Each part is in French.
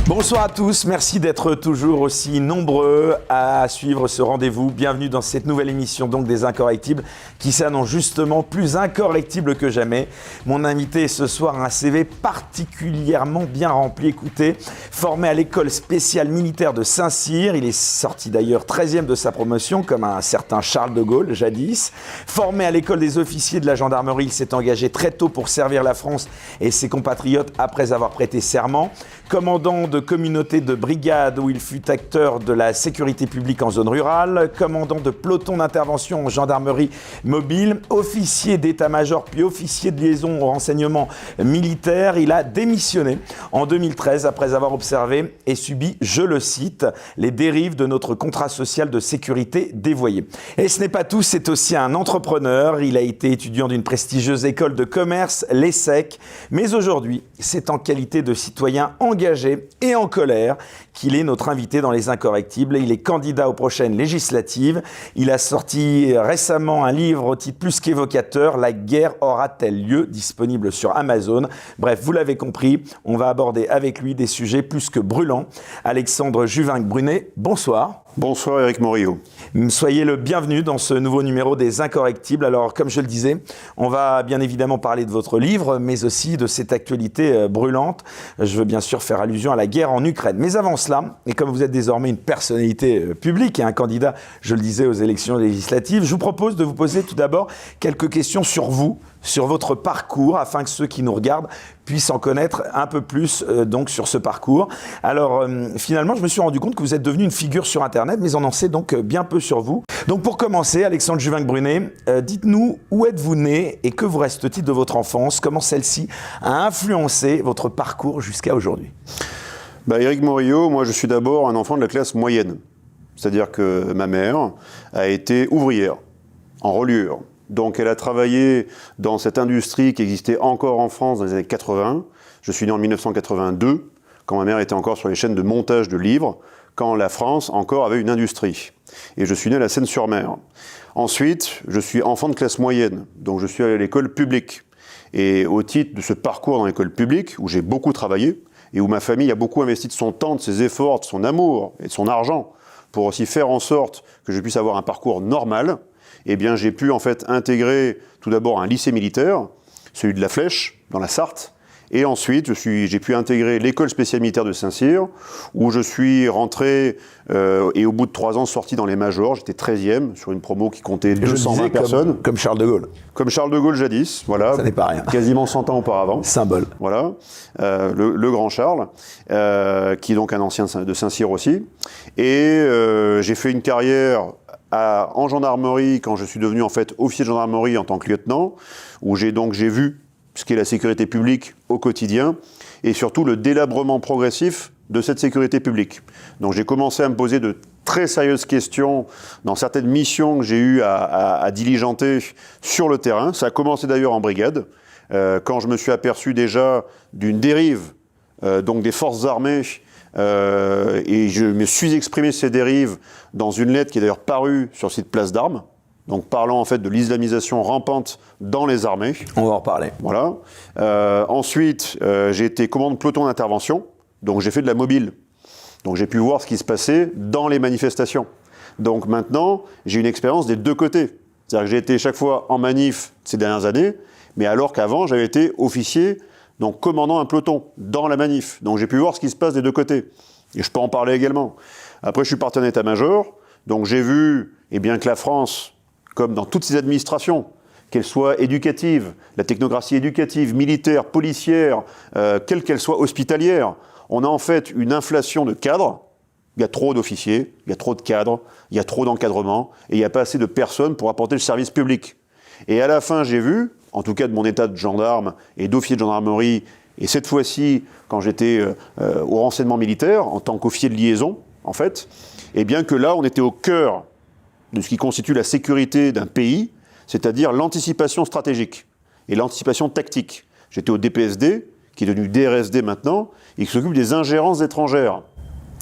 Bonsoir à tous, merci d'être toujours aussi nombreux à suivre ce rendez-vous. Bienvenue dans cette nouvelle émission donc des Incorrectibles qui s'annonce justement plus incorrectible que jamais. Mon invité ce soir a un CV particulièrement bien rempli. Écoutez, formé à l'école spéciale militaire de Saint-Cyr, il est sorti d'ailleurs 13e de sa promotion comme un certain Charles de Gaulle jadis. Formé à l'école des officiers de la gendarmerie, il s'est engagé très tôt pour servir la France et ses compatriotes après avoir prêté serment. Commandant de communauté de brigade où il fut acteur de la sécurité publique en zone rurale, commandant de peloton d'intervention en gendarmerie mobile, officier d'état-major puis officier de liaison au renseignement militaire. Il a démissionné en 2013 après avoir observé et subi, je le cite, les dérives de notre contrat social de sécurité dévoyé. Et ce n'est pas tout, c'est aussi un entrepreneur. Il a été étudiant d'une prestigieuse école de commerce, l'ESSEC, mais aujourd'hui, c'est en qualité de citoyen engagé et en colère qu'il est notre invité dans Les Incorrectibles. Il est candidat aux prochaines législatives. Il a sorti récemment un livre au titre plus qu'évocateur, La guerre aura-t-elle lieu, disponible sur Amazon. Bref, vous l'avez compris, on va aborder avec lui des sujets plus que brûlants. Alexandre Juvin-Brunet, bonsoir. Bonsoir Éric Morillo. Soyez le bienvenu dans ce nouveau numéro des Incorrectibles. Alors, comme je le disais, on va bien évidemment parler de votre livre, mais aussi de cette actualité brûlante. Je veux bien sûr faire allusion à la guerre en Ukraine. Mais avant cela, et comme vous êtes désormais une personnalité publique et un candidat, je le disais, aux élections législatives, je vous propose de vous poser tout d'abord quelques questions sur vous, sur votre parcours, afin que ceux qui nous regardent puissent en connaître un peu plus donc sur ce parcours. Alors finalement, je me suis rendu compte que vous êtes devenu une figure sur Internet, mais on en sait donc bien peu sur vous. Donc pour commencer, Alexandre Juvin-Brunet, dites-nous où êtes-vous né et que vous reste-t-il de votre enfance? Comment celle-ci a influencé votre parcours jusqu'à aujourd'hui? Éric Morillo, moi je suis d'abord un enfant de la classe moyenne. C'est-à-dire que ma mère a été ouvrière en reliure. Donc elle a travaillé dans cette industrie qui existait encore en France dans les années 80. Je suis né en 1982, quand ma mère était encore sur les chaînes de montage de livres, quand la France encore avait une industrie. Et je suis né à la Seine-sur-Mer. Ensuite, je suis enfant de classe moyenne, donc je suis allé à l'école publique. Et au titre de ce parcours dans l'école publique, où j'ai beaucoup travaillé, et où ma famille a beaucoup investi de son temps, de ses efforts, de son amour et de son argent, pour aussi faire en sorte que je puisse avoir un parcours normal, eh bien, j'ai pu en fait intégrer tout d'abord un lycée militaire, celui de la Flèche, dans la Sarthe, et ensuite j'ai pu intégrer l'école spéciale militaire de Saint-Cyr, où je suis rentré et au bout de 3 ans sorti dans les majors. J'étais 13e sur une promo qui comptait 220 personnes. Comme Charles de Gaulle. Comme Charles de Gaulle jadis, voilà. Ça n'est pas rien. Quasiment 100 ans auparavant. Symbole. Voilà, le grand Charles, qui est donc un ancien de Saint-Cyr aussi. Et j'ai fait une carrière en gendarmerie, quand je suis devenu en fait officier de gendarmerie en tant que lieutenant, où j'ai vu ce qu'est la sécurité publique au quotidien, et surtout le délabrement progressif de cette sécurité publique. Donc j'ai commencé à me poser de très sérieuses questions dans certaines missions que j'ai eu à diligenter sur le terrain. Ça a commencé d'ailleurs en brigade, quand je me suis aperçu déjà d'une dérive donc des forces armées, et je me suis exprimé ces dérives dans une lettre qui est d'ailleurs parue sur le site Place d'Armes, donc parlant en fait de l'islamisation rampante dans les armées. On va en reparler. Voilà. Ensuite, j'ai été commandant de peloton d'intervention, donc j'ai fait de la mobile. Donc j'ai pu voir ce qui se passait dans les manifestations. Donc maintenant, j'ai une expérience des deux côtés. C'est-à-dire que j'ai été chaque fois en manif ces dernières années, mais alors qu'avant, j'avais été officier, donc commandant un peloton dans la manif. Donc j'ai pu voir ce qui se passe des deux côtés. Et je peux en parler également. Après, je suis parti en état-major, donc j'ai vu que la France, comme dans toutes ses administrations, qu'elles soient éducatives, la technocratie éducative, militaire, policière, quelle qu'elle soit hospitalière, on a en fait une inflation de cadres. Il y a trop d'officiers, il y a trop de cadres, il y a trop d'encadrement, et il n'y a pas assez de personnes pour apporter le service public. Et à la fin, j'ai vu, en tout cas de mon état de gendarme et d'officier de gendarmerie, et cette fois-ci, quand j'étais au renseignement militaire, en tant qu'officier de liaison, en fait, eh bien que là, on était au cœur de ce qui constitue la sécurité d'un pays, c'est-à-dire l'anticipation stratégique et l'anticipation tactique. J'étais au DPSD, qui est devenu DRSD maintenant, et qui s'occupe des ingérences étrangères.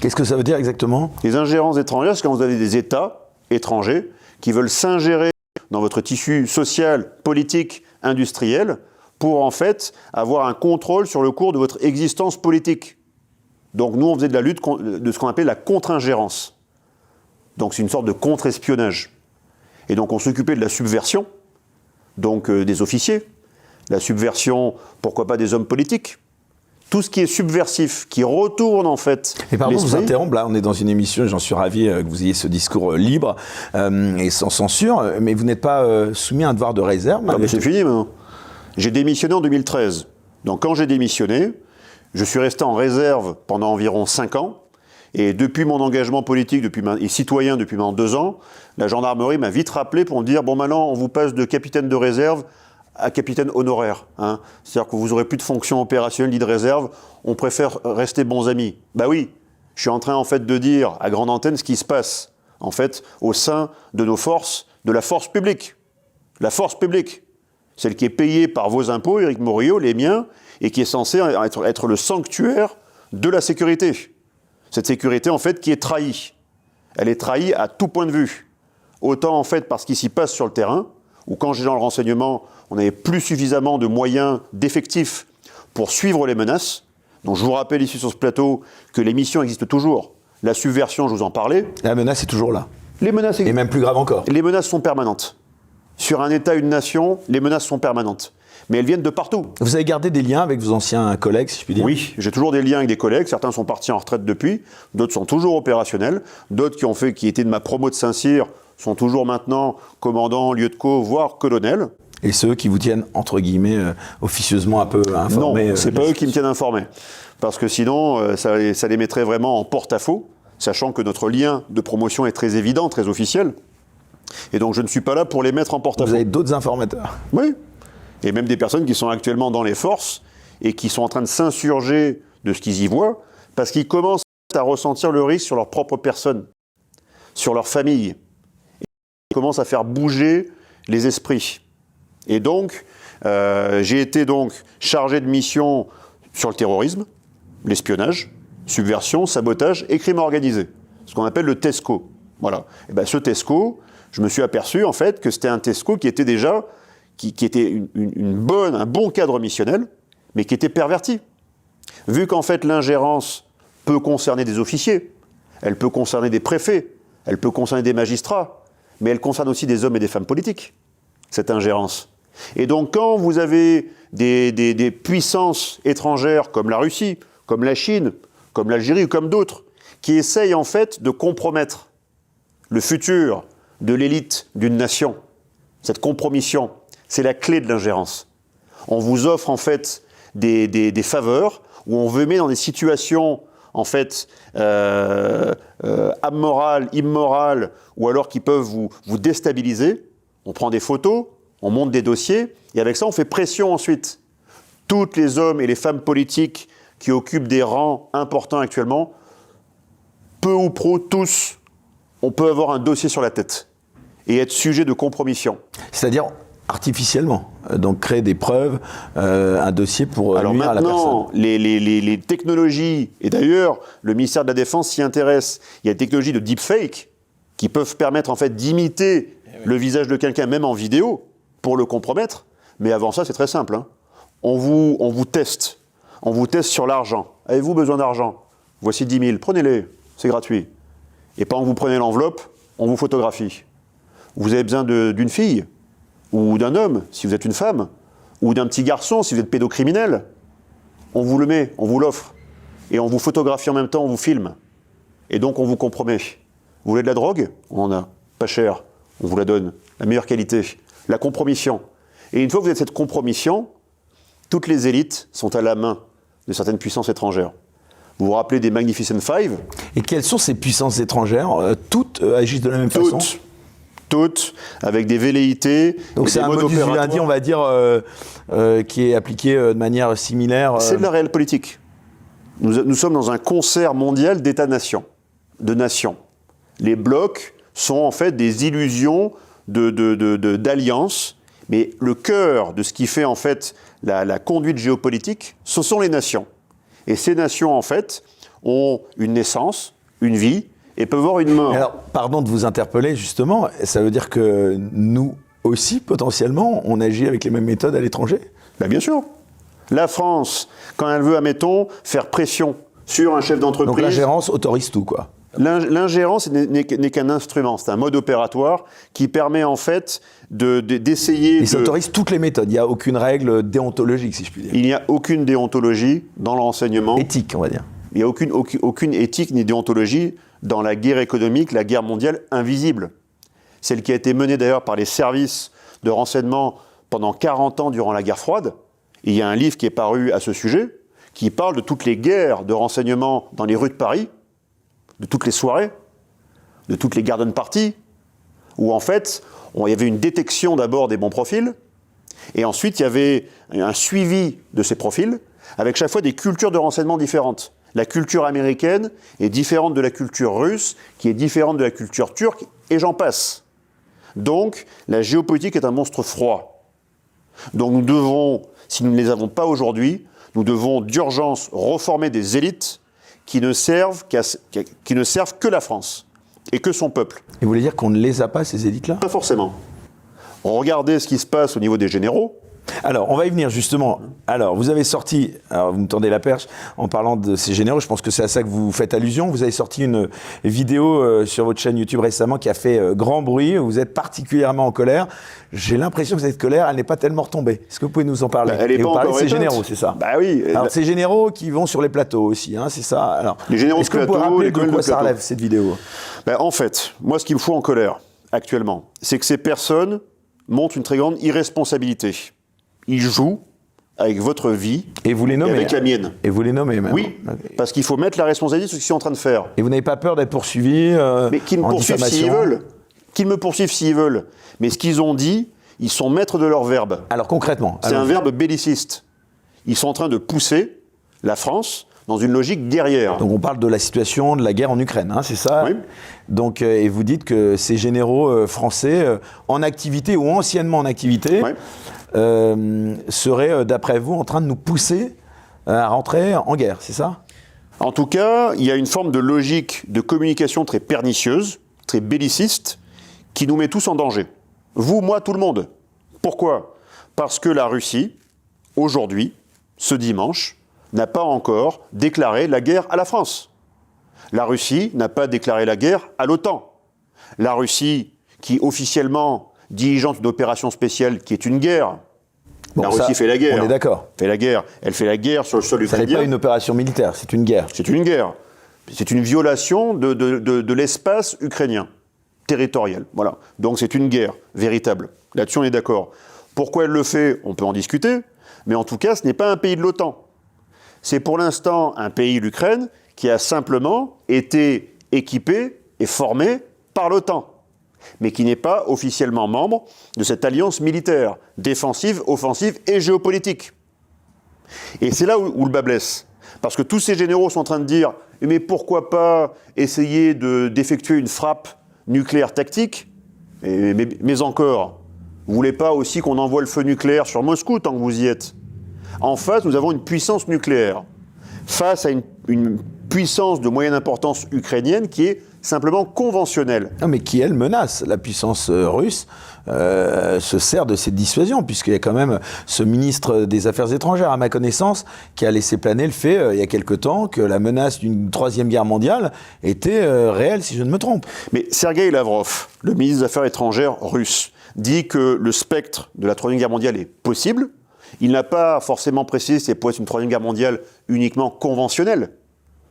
Qu'est-ce que ça veut dire exactement? Les ingérences étrangères, c'est quand vous avez des États étrangers qui veulent s'ingérer dans votre tissu social, politique, industriel, pour en fait avoir un contrôle sur le cours de votre existence politique. Donc nous, on faisait de la lutte de ce qu'on appelait la contre-ingérence. Donc c'est une sorte de contre-espionnage. Et donc on s'occupait de la subversion, donc des officiers, la subversion, pourquoi pas des hommes politiques, tout ce qui est subversif, qui retourne en fait. Et pardon de vous interrompre, là on est dans une émission, j'en suis ravi que vous ayez ce discours libre et sans censure, mais vous n'êtes pas soumis à un devoir de réserve. Non, mais c'est fini maintenant. J'ai démissionné en 2013. Donc quand j'ai démissionné, je suis resté en réserve pendant environ 5 ans. Et depuis mon engagement politique et citoyen depuis maintenant 2 ans, la gendarmerie m'a vite rappelé pour me dire « Bon, maintenant, on vous passe de capitaine de réserve à capitaine honoraire. Hein. C'est-à-dire que vous n'aurez plus de fonction opérationnelle ni de réserve, on préfère rester bons amis. » Bah oui, je suis en train en fait de dire à grande antenne ce qui se passe en fait au sein de nos forces, de la force publique. La force publique, celle qui est payée par vos impôts, Éric Morillo, les miens, et qui est censée être le sanctuaire de la sécurité. Cette sécurité, en fait, qui est trahie. Elle est trahie à tout point de vue. Autant, en fait, parce qu'il s'y passe sur le terrain, où quand j'étais dans le renseignement, on n'avait plus suffisamment de moyens, d'effectifs pour suivre les menaces. Donc, je vous rappelle ici sur ce plateau que les missions existent toujours. La subversion, je vous en parlais. La menace est toujours là. Les menaces existent. Et même plus grave encore. Les menaces sont permanentes. Sur un État, une nation, les menaces sont permanentes. Mais elles viennent de partout. Vous avez gardé des liens avec vos anciens collègues, si je puis dire ? Oui, j'ai toujours des liens avec des collègues. Certains sont partis en retraite depuis, d'autres sont toujours opérationnels, d'autres qui étaient de ma promo de Saint-Cyr sont toujours maintenant commandants, lieutenants, voire colonels. Et ceux qui vous tiennent, entre guillemets, officieusement un peu informés ? Non, c'est pas eux qui me tiennent informé. Parce que sinon, ça les mettrait vraiment en porte-à-faux, sachant que notre lien de promotion est très évident, très officiel. Et donc je ne suis pas là pour les mettre en porte-à-faux. Vous avez d'autres informateurs ? Oui. Et même des personnes qui sont actuellement dans les forces et qui sont en train de s'insurger de ce qu'ils y voient, parce qu'ils commencent à ressentir le risque sur leur propre personne, sur leur famille. Et ils commencent à faire bouger les esprits. Et donc, j'ai été donc chargé de mission sur le terrorisme, l'espionnage, subversion, sabotage et crime organisé. Ce qu'on appelle le TESCO. Voilà. Et bien ce TESCO, je me suis aperçu en fait que c'était un TESCO qui était déjà qui était un bon cadre missionnel, mais qui était perverti. Vu qu'en fait l'ingérence peut concerner des officiers, elle peut concerner des préfets, elle peut concerner des magistrats, mais elle concerne aussi des hommes et des femmes politiques, cette ingérence. Et donc quand vous avez des puissances étrangères comme la Russie, comme la Chine, comme l'Algérie ou comme d'autres, qui essayent en fait de compromettre le futur de l'élite d'une nation, cette compromission, c'est la clé de l'ingérence. On vous offre en fait des faveurs où on vous met dans des situations en fait amorales, immorales, ou alors qui peuvent vous déstabiliser. On prend des photos, on monte des dossiers, et avec ça on fait pression ensuite. Tous les hommes et les femmes politiques qui occupent des rangs importants actuellement, peu ou prou, tous, on peut avoir un dossier sur la tête et être sujet de compromission. C'est-à-dire artificiellement, donc créer des preuves, un dossier pour nuire à la personne. Alors maintenant, les technologies, et d'ailleurs le ministère de la Défense s'y intéresse, il y a des technologies de deepfake qui peuvent permettre en fait d'imiter le visage de quelqu'un, même en vidéo, pour le compromettre. Mais avant ça, c'est très simple. Hein. On vous teste. On vous teste sur l'argent. Avez-vous besoin d'argent? Voici 10 000, prenez-les, c'est gratuit. Et pendant que vous prenez l'enveloppe, on vous photographie. Vous avez besoin d'une fille, ou d'un homme, si vous êtes une femme, ou d'un petit garçon, si vous êtes pédocriminel. On vous le met, on vous l'offre. Et on vous photographie en même temps, on vous filme. Et donc on vous compromet. Vous voulez de la drogue? On en a. Pas cher. On vous la donne. La meilleure qualité. La compromission. Et une fois que vous êtes cette compromission, toutes les élites sont à la main de certaines puissances étrangères. Vous vous rappelez des Magnificent Five? Et quelles sont ces puissances étrangères? Toutes agissent de la même façon? Toutes, avec des velléités. Donc c'est un modus vivendi, on va dire, qui est appliqué de manière similaire. C'est de la réelle politique. Nous sommes dans un concert mondial d'États-nations, de nations. Les blocs sont en fait des illusions d'alliances, mais le cœur de ce qui fait en fait la conduite géopolitique, ce sont les nations. Et ces nations, en fait, ont une naissance, une vie, et peuvent avoir une mort. Alors, pardon de vous interpeller, justement, ça veut dire que nous aussi, potentiellement, on agit avec les mêmes méthodes à l'étranger? Ben bien sûr. La France, quand elle veut, admettons, faire pression sur un chef d'entreprise. Donc l'ingérence autorise tout, quoi. L'ingérence n'est qu'un instrument, c'est un mode opératoire qui permet en fait d'essayer Il s'autorise toutes les méthodes, il n'y a aucune règle déontologique, si je puis dire. Il n'y a aucune déontologie dans le renseignement. Éthique, on va dire. Il n'y a aucune éthique ni déontologie dans la guerre économique, la guerre mondiale invisible. Celle qui a été menée d'ailleurs par les services de renseignement pendant 40 ans durant la guerre froide. Et il y a un livre qui est paru à ce sujet, qui parle de toutes les guerres de renseignement dans les rues de Paris, de toutes les soirées, de toutes les garden parties, où en fait, il y avait une détection d'abord des bons profils, et ensuite il y avait un suivi de ces profils, avec chaque fois des cultures de renseignement différentes. La culture américaine est différente de la culture russe, qui est différente de la culture turque, et j'en passe. Donc, la géopolitique est un monstre froid. Donc nous devons, si nous ne les avons pas aujourd'hui, nous devons d'urgence reformer des élites qui ne servent que la France et que son peuple. Et vous voulez dire qu'on ne les a pas, ces élites-là ? Pas forcément. Regardez ce qui se passe au niveau des généraux. Alors, on va y venir justement. Alors, vous avez sorti, alors vous me tendez la perche en parlant de ces généraux, je pense que c'est à ça que vous faites allusion. Vous avez sorti une vidéo sur votre chaîne YouTube récemment qui a fait grand bruit. Vous êtes particulièrement en colère. J'ai l'impression que cette colère, elle n'est pas tellement retombée. Est-ce que vous pouvez nous en parler ? Elle est pas vous parlez encore de ces éteinte. généraux, c'est ça ? Bah oui. Alors, ces généraux qui vont sur les plateaux aussi, hein, c'est ça. Alors, les généraux est-ce que de vous pouvez plateau, rappeler les de colonels quoi de ça plateau. relève, cette vidéo ? En fait, moi, ce qui me fout en colère actuellement, c'est que ces personnes montrent une très grande irresponsabilité. Ils jouent avec votre vie et vous les nommez, et avec la mienne. Et vous les nommez même. Oui, parce qu'il faut mettre la responsabilité sur ce qu'ils sont en train de faire. Et vous n'avez pas peur d'être poursuivi Mais qu'ils me poursuivent s'ils veulent. Qu'ils me poursuivent s'ils veulent. Mais ce qu'ils ont dit, ils sont maîtres de leur verbe. Alors concrètement, c'est un verbe belliciste. Ils sont en train de pousser la France dans une logique guerrière. Donc on parle de la situation de la guerre en Ukraine, hein, c'est ça ? Oui. Donc, et vous dites que ces généraux français en activité ou anciennement en activité seraient, d'après vous, en train de nous pousser à rentrer en guerre, c'est ça ? En tout cas, il y a une forme de logique de communication très pernicieuse, très belliciste, qui nous met tous en danger. Vous, moi, tout le monde. Pourquoi ? Parce que la Russie, aujourd'hui, ce dimanche, n'a pas encore déclaré la guerre à la France. La Russie n'a pas déclaré la guerre à l'OTAN. La Russie, qui officiellement diligente une opération spéciale qui est une guerre. Bon, la Russie fait la guerre. On est d'accord. Fait la guerre. Elle fait la guerre sur le sol ukrainien. Ça n'est pas une opération militaire, c'est une guerre. C'est une guerre. C'est une violation de l'espace ukrainien, territorial. Voilà. Donc c'est une guerre véritable. Là-dessus, on est d'accord. Pourquoi elle le fait ? On peut en discuter. Mais en tout cas, ce n'est pas un pays de l'OTAN. C'est pour l'instant un pays, l'Ukraine, qui a simplement été équipé et formé par l'OTAN, mais qui n'est pas officiellement membre de cette alliance militaire, défensive, offensive et géopolitique. Et c'est là où le bât blesse. Parce que tous ces généraux sont en train de dire « mais pourquoi pas essayer d'effectuer une frappe nucléaire tactique ?» mais encore, vous ne voulez pas aussi qu'on envoie le feu nucléaire sur Moscou tant que vous y êtes ? En face, nous avons une puissance nucléaire, face à une puissance de moyenne importance ukrainienne qui est simplement conventionnelle. Non, mais qui, elle, menace. La puissance russe se sert de cette dissuasion, puisqu'il y a quand même ce ministre des Affaires étrangères, à ma connaissance, qui a laissé planer le fait, il y a quelque temps, que la menace d'une troisième guerre mondiale était réelle, si je ne me trompe. Mais Sergueï Lavrov, le ministre des Affaires étrangères russe, dit que le spectre de la troisième guerre mondiale est possible. Il n'a pas forcément précisé si c'est pour être une troisième guerre mondiale uniquement conventionnelle,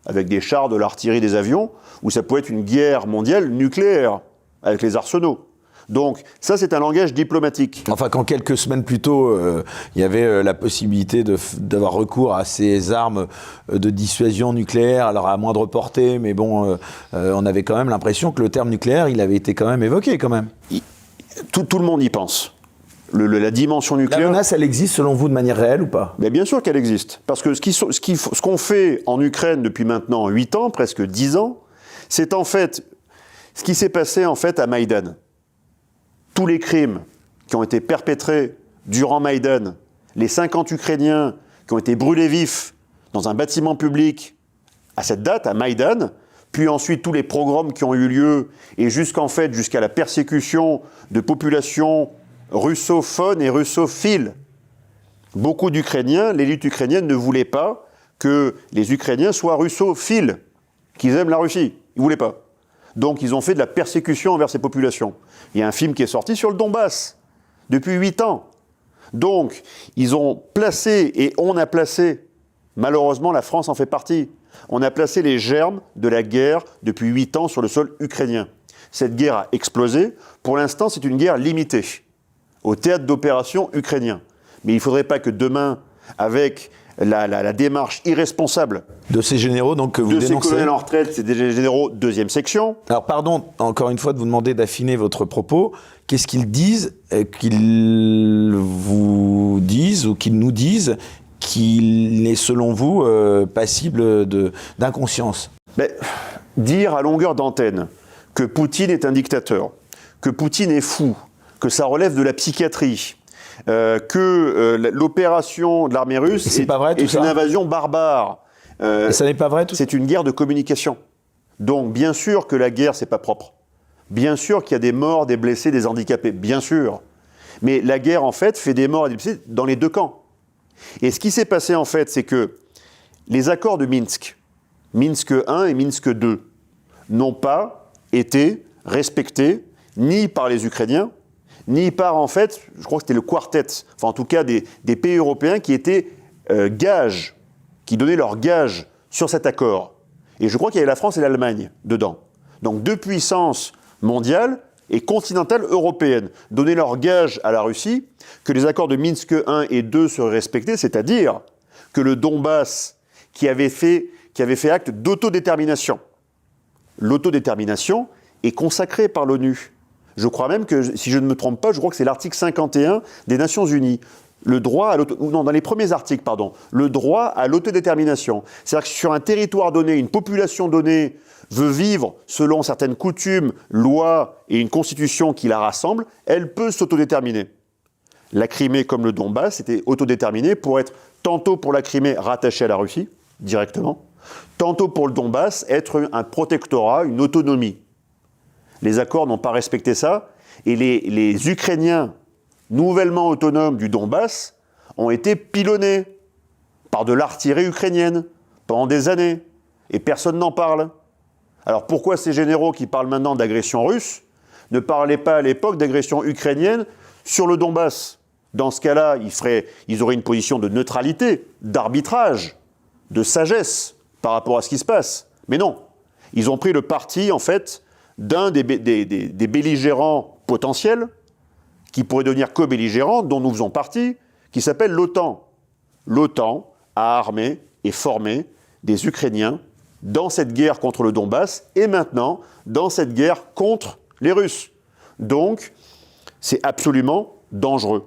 avec des chars, de l'artillerie, des avions, ou ça peut être une guerre mondiale nucléaire, avec les arsenaux. Donc ça, c'est un langage diplomatique. Enfin, quand quelques semaines plus tôt, il y avait la possibilité d'avoir recours à ces armes de dissuasion nucléaire, alors à moindre portée, mais bon, on avait quand même l'impression que le terme nucléaire, il avait été quand même évoqué, quand même. Tout le monde y pense. La dimension nucléaire... La menace, elle existe selon vous de manière réelle ou pas ? Mais bien sûr qu'elle existe. Parce que ce qu'on fait en Ukraine depuis maintenant 8 ans, presque 10 ans, c'est en fait ce qui s'est passé en fait à Maïdan. Tous les crimes qui ont été perpétrés durant Maïdan, les 50 Ukrainiens qui ont été brûlés vifs dans un bâtiment public à cette date, à Maïdan, puis ensuite tous les pogroms qui ont eu lieu, et jusqu'à la persécution de populations russophones et russophiles. Beaucoup d'Ukrainiens, l'élite ukrainienne ne voulait pas que les Ukrainiens soient russophiles, qu'ils aiment la Russie. Ils ne voulaient pas. Donc ils ont fait de la persécution envers ces populations. Il y a un film qui est sorti sur le Donbass, depuis 8 ans. Donc ils ont placé, et on a placé, malheureusement la France en fait partie, on a placé les germes de la guerre depuis 8 ans sur le sol ukrainien. Cette guerre a explosé. Pour l'instant, c'est une guerre limitée au théâtre d'opération ukrainien. Mais il ne faudrait pas que demain, avec la démarche irresponsable de ces généraux donc, que vous dénoncez. De ces colonels en retraite, c'est des généraux deuxième section. Alors pardon, encore une fois, de vous demander d'affiner votre propos. Qu'est-ce qu'ils disent, qu'ils vous disent ou qu'ils nous disent qu'il est, selon vous, passible d'inconscience? Dire à longueur d'antenne que Poutine est un dictateur, que Poutine est fou, que ça relève de la psychiatrie, que l'opération de l'armée russe est une invasion barbare. Et ça n'est pas vrai tout ça? C'est une guerre de communication. Donc bien sûr que la guerre, c'est pas propre. Bien sûr qu'il y a des morts, des blessés, des handicapés, bien sûr. Mais la guerre, en fait, fait des morts et des blessés dans les deux camps. Et ce qui s'est passé, en fait, c'est que les accords de Minsk, Minsk 1 et Minsk 2, n'ont pas été respectés ni par les Ukrainiens, ni par, en fait, je crois que c'était le quartet, enfin en tout cas des pays européens qui étaient gages, qui donnaient leur gage sur cet accord. Et je crois qu'il y avait la France et l'Allemagne dedans. Donc deux puissances mondiales et continentales européennes donnaient leur gage à la Russie que les accords de Minsk 1 et 2 seraient respectés, c'est-à-dire que le Donbass, qui avait fait acte d'autodétermination, l'autodétermination est consacrée par l'ONU. Je crois même que, si je ne me trompe pas, je crois que c'est l'article 51 des Nations Unies. Le droit à dans les premiers articles, le droit à l'autodétermination. C'est-à-dire que sur un territoire donné, une population donnée veut vivre selon certaines coutumes, lois et une constitution qui la rassemble, elle peut s'autodéterminer. La Crimée, comme le Donbass, était autodéterminée pour être, tantôt pour la Crimée rattachée à la Russie, directement, tantôt pour le Donbass, être un protectorat, une autonomie. Les accords n'ont pas respecté ça, et les Ukrainiens nouvellement autonomes du Donbass ont été pilonnés par de l'artillerie ukrainienne pendant des années, et personne n'en parle. Alors pourquoi ces généraux qui parlent maintenant d'agression russe ne parlaient pas à l'époque d'agression ukrainienne sur le Donbass? Dans ce cas-là, ils auraient une position de neutralité, d'arbitrage, de sagesse par rapport à ce qui se passe. Mais non, ils ont pris le parti, en fait, d'un des belligérants potentiels, qui pourrait devenir co-belligérant, dont nous faisons partie, qui s'appelle l'OTAN. L'OTAN a armé et formé des Ukrainiens dans cette guerre contre le Donbass, et maintenant dans cette guerre contre les Russes. Donc, c'est absolument dangereux.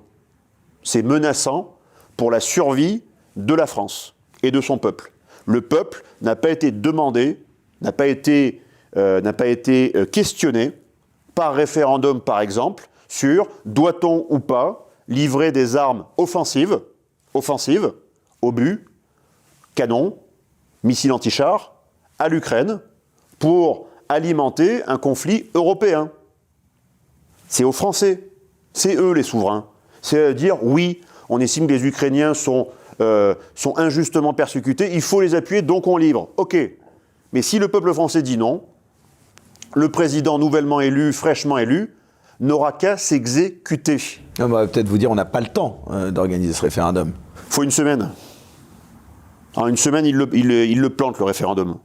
C'est menaçant pour la survie de la France et de son peuple. Le peuple n'a pas été demandé, n'a pas été questionné par référendum, par exemple, sur doit-on ou pas livrer des armes offensives, obus, canons, missiles anti-chars, à l'Ukraine pour alimenter un conflit européen. C'est aux Français, c'est eux les souverains. C'est dire oui, on estime que les Ukrainiens sont injustement persécutés, il faut les appuyer, donc on livre. Ok, mais si le peuple français dit non, le président nouvellement élu, fraîchement élu, n'aura qu'à s'exécuter. On va peut-être vous dire on n'a pas le temps d'organiser ce référendum. Il faut une semaine. En une semaine, il le plante, le référendum.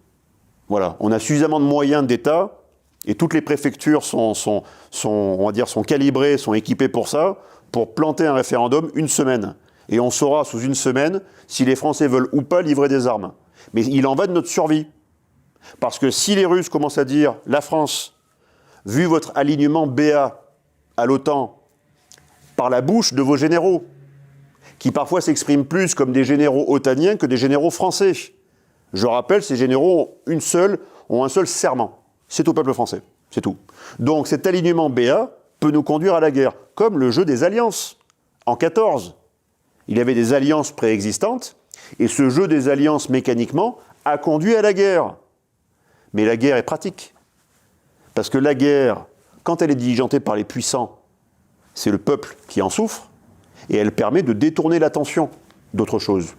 Voilà, on a suffisamment de moyens d'État, et toutes les préfectures sont calibrées, sont équipées pour ça, pour planter un référendum une semaine. Et on saura sous une semaine si les Français veulent ou pas livrer des armes. Mais il en va de notre survie. Parce que si les Russes commencent à dire « la France, vu votre alignement BA à l'OTAN, par la bouche de vos généraux, qui parfois s'expriment plus comme des généraux otaniens que des généraux français. » Je rappelle, ces généraux ont un seul serment. C'est au peuple français. C'est tout. Donc cet alignement BA peut nous conduire à la guerre, comme le jeu des alliances. En 14, il y avait des alliances préexistantes, et ce jeu des alliances mécaniquement a conduit à la guerre. Mais la guerre est pratique. Parce que la guerre, quand elle est diligentée par les puissants, c'est le peuple qui en souffre, et elle permet de détourner l'attention d'autre chose.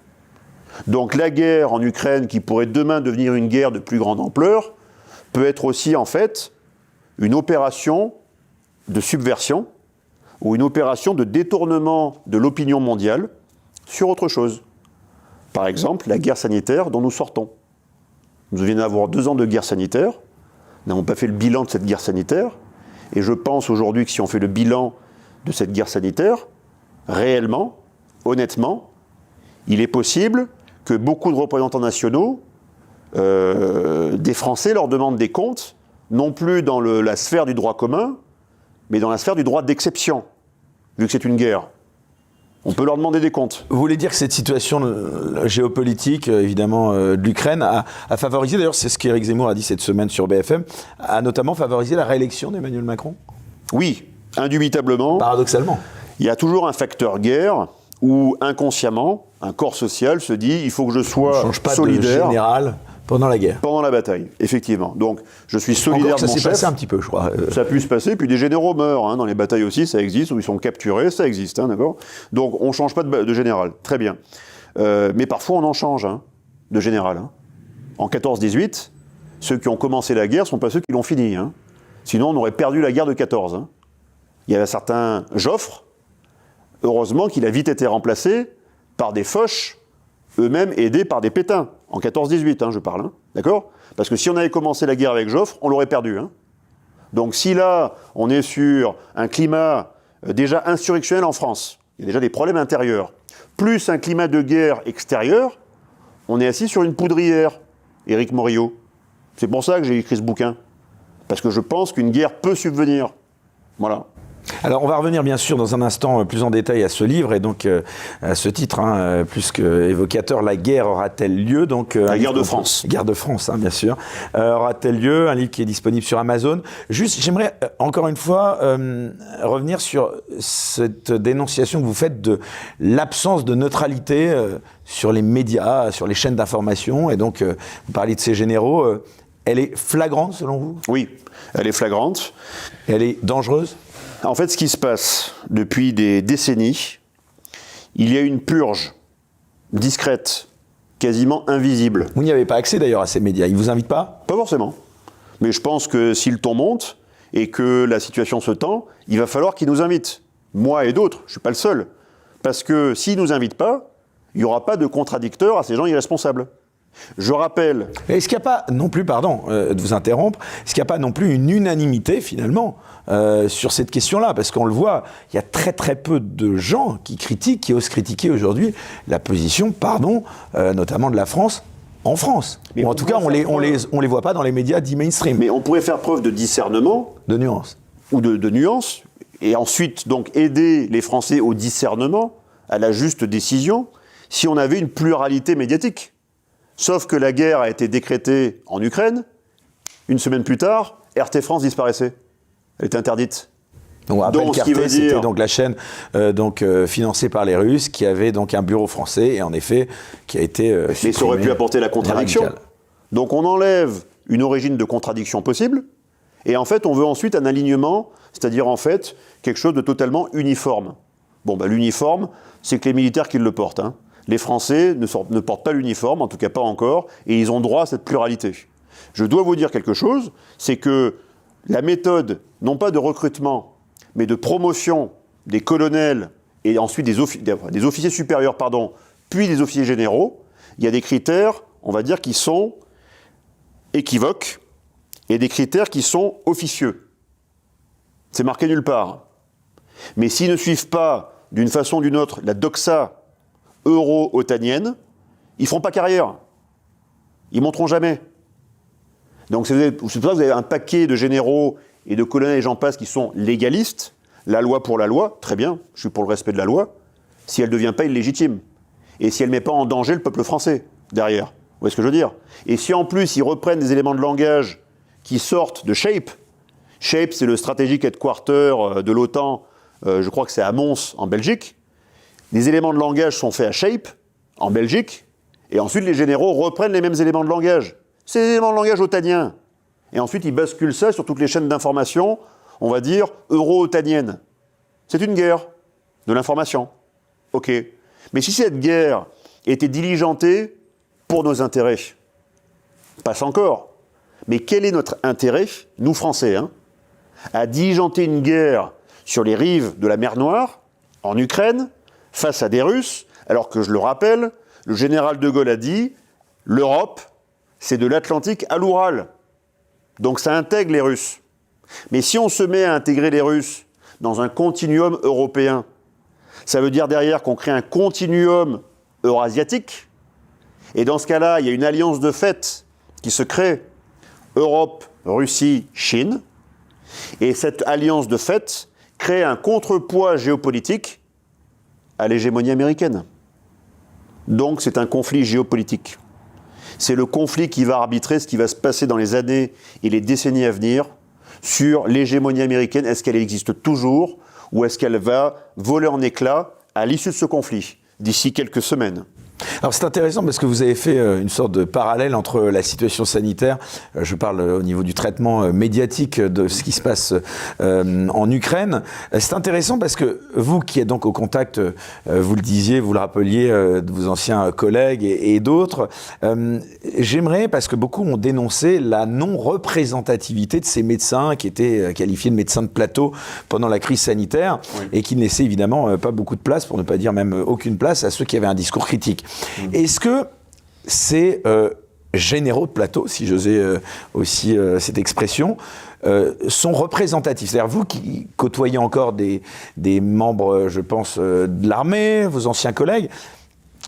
Donc la guerre en Ukraine, qui pourrait demain devenir une guerre de plus grande ampleur, peut être aussi en fait une opération de subversion ou une opération de détournement de l'opinion mondiale sur autre chose. Par exemple, la guerre sanitaire dont nous sortons. Nous venons d'avoir 2 ans de guerre sanitaire, nous n'avons pas fait le bilan de cette guerre sanitaire, et je pense aujourd'hui que si on fait le bilan de cette guerre sanitaire, réellement, honnêtement, il est possible que beaucoup de représentants nationaux, des Français, leur demandent des comptes, non plus dans la sphère du droit commun, mais dans la sphère du droit d'exception, vu que c'est une guerre. On peut leur demander des comptes. Vous voulez dire que cette situation géopolitique, évidemment, de l'Ukraine, a favorisé, d'ailleurs c'est ce qu'Éric Zemmour a dit cette semaine sur BFM, a notamment favorisé la réélection d'Emmanuel Macron? Oui, indubitablement. Paradoxalement. Il y a toujours un facteur guerre où inconsciemment, un corps social se dit il faut que je sois On ne change pas solidaire de général pendant la guerre. pendant la bataille, effectivement. Donc je suis solidaire Encore que de mon ça s'est chef. passé un petit peu, je crois. Ça a pu se passer, puis des généraux meurent, hein, dans les batailles aussi, ça existe, où ils sont capturés, ça existe, hein, d'accord. Donc on ne change pas de général, très bien. Mais parfois on en change, hein, de général. Hein. En 14-18, ceux qui ont commencé la guerre ne sont pas ceux qui l'ont finie. Hein. Sinon on aurait perdu la guerre de 14. Hein. Il y avait un certain Joffre, heureusement qu'il a vite été remplacé par des Foch, eux-mêmes aidés par des Pétains, en 14-18, hein, je parle, hein, d'accord? Parce que si on avait commencé la guerre avec Joffre, on l'aurait perdu. Hein. Donc si là, on est sur un climat déjà insurrectionnel en France, il y a déjà des problèmes intérieurs, plus un climat de guerre extérieur, on est assis sur une poudrière, Éric Morillo. C'est pour ça que j'ai écrit ce bouquin. Parce que je pense qu'une guerre peut subvenir. Voilà. Alors on va revenir bien sûr dans un instant plus en détail à ce livre et donc à ce titre, hein, plus qu'évocateur, la guerre aura-t-elle lieu donc, la guerre de France. Guerre de France, hein, bien sûr. Aura-t-elle lieu? Un livre qui est disponible sur Amazon. Juste, j'aimerais encore une fois revenir sur cette dénonciation que vous faites de l'absence de neutralité sur les médias, sur les chaînes d'information. Et donc, vous parliez de ces généraux. Elle est flagrante selon vous? Oui, elle est flagrante. Et elle est dangereuse? En fait, ce qui se passe depuis des décennies, il y a une purge discrète, quasiment invisible. Vous n'y avez pas accès d'ailleurs à ces médias, ils ne vous invitent pas? Pas forcément. Mais je pense que si le ton monte et que la situation se tend, il va falloir qu'ils nous invitent. Moi et d'autres, je ne suis pas le seul. Parce que s'ils ne nous invitent pas, il n'y aura pas de contradicteur à ces gens irresponsables. Je rappelle... Est-ce qu'il n'y a pas non plus, pardon de vous interrompre, est-ce qu'il n'y a pas non plus une unanimité finalement sur cette question-là? Parce qu'on le voit, il y a très très peu de gens qui critiquent, qui osent critiquer aujourd'hui la position, notamment de la France en France. Mais ou en tout cas, on les voit pas dans les médias dits mainstream. Mais on pourrait faire preuve de discernement. De nuance. Ou de nuance, et ensuite donc aider les Français au discernement, à la juste décision, si on avait une pluralité médiatique. Sauf que la guerre a été décrétée en Ukraine, une semaine plus tard, RT France disparaissait. Elle était interdite. Donc, RT, c'était donc la chaîne financée par les Russes, qui avait donc un bureau français, et en effet, qui a été mais ça aurait pu apporter la contradiction. Donc on enlève une origine de contradiction possible, et en fait on veut ensuite un alignement, c'est-à-dire en fait quelque chose de totalement uniforme. Bon, l'uniforme, c'est que les militaires qui le portent, hein. Les Français ne portent pas l'uniforme, en tout cas pas encore, et ils ont droit à cette pluralité. Je dois vous dire quelque chose, c'est que la méthode, non pas de recrutement, mais de promotion des colonels et ensuite des officiers supérieurs, puis des officiers généraux, il y a des critères, on va dire, qui sont équivoques, et des critères qui sont officieux. C'est marqué nulle part. Mais s'ils ne suivent pas, d'une façon ou d'une autre, la doxa euro-otanienne, ils ne feront pas carrière. Ils ne monteront jamais. Donc c'est pour ça que vous avez un paquet de généraux et de colonels et j'en passe qui sont légalistes. La loi pour la loi, très bien, je suis pour le respect de la loi, si elle ne devient pas illégitime. Et si elle ne met pas en danger le peuple français derrière. Vous voyez ce que je veux dire? Et si en plus ils reprennent des éléments de langage qui sortent de SHAPE, SHAPE c'est le Strategic Headquarter de l'OTAN, je crois que c'est à Mons en Belgique. Les éléments de langage sont faits à SHAPE, en Belgique, et ensuite les généraux reprennent les mêmes éléments de langage. C'est des éléments de langage otaniens. Et ensuite ils basculent ça sur toutes les chaînes d'information, on va dire euro-otaniennes. C'est une guerre de l'information. Ok. Mais si cette guerre été diligentée pour nos intérêts. Passe encore. Mais quel est notre intérêt, nous Français, à diligenter une guerre sur les rives de la mer Noire, en Ukraine, face à des Russes, alors que, je le rappelle, le général de Gaulle a dit « l'Europe, c'est de l'Atlantique à l'Oural ». Donc ça intègre les Russes. Mais si on se met à intégrer les Russes dans un continuum européen, ça veut dire derrière qu'on crée un continuum eurasiatique. Et dans ce cas-là, il y a une alliance de fait qui se crée, Europe, Russie, Chine. Et cette alliance de fait crée un contrepoids géopolitique à l'hégémonie américaine. Donc c'est un conflit géopolitique. C'est le conflit qui va arbitrer ce qui va se passer dans les années et les décennies à venir sur l'hégémonie américaine. Est-ce qu'elle existe toujours ou est-ce qu'elle va voler en éclats à l'issue de ce conflit, d'ici quelques semaines ? Alors c'est intéressant parce que vous avez fait une sorte de parallèle entre la situation sanitaire, je parle au niveau du traitement médiatique de ce qui se passe en Ukraine. C'est intéressant parce que vous qui êtes donc au contact, vous le disiez, vous le rappeliez, de vos anciens collègues et d'autres, j'aimerais, parce que beaucoup ont dénoncé la non-représentativité de ces médecins qui étaient qualifiés de médecins de plateau pendant la crise sanitaire, oui, et qui ne laissaient évidemment pas beaucoup de place, pour ne pas dire même aucune place, à ceux qui avaient un discours critique. Est-ce que ces généraux de plateau, si j'osais aussi cette expression, sont représentatifs? C'est-à-dire vous qui côtoyez encore des membres, je pense, de l'armée, vos anciens collègues,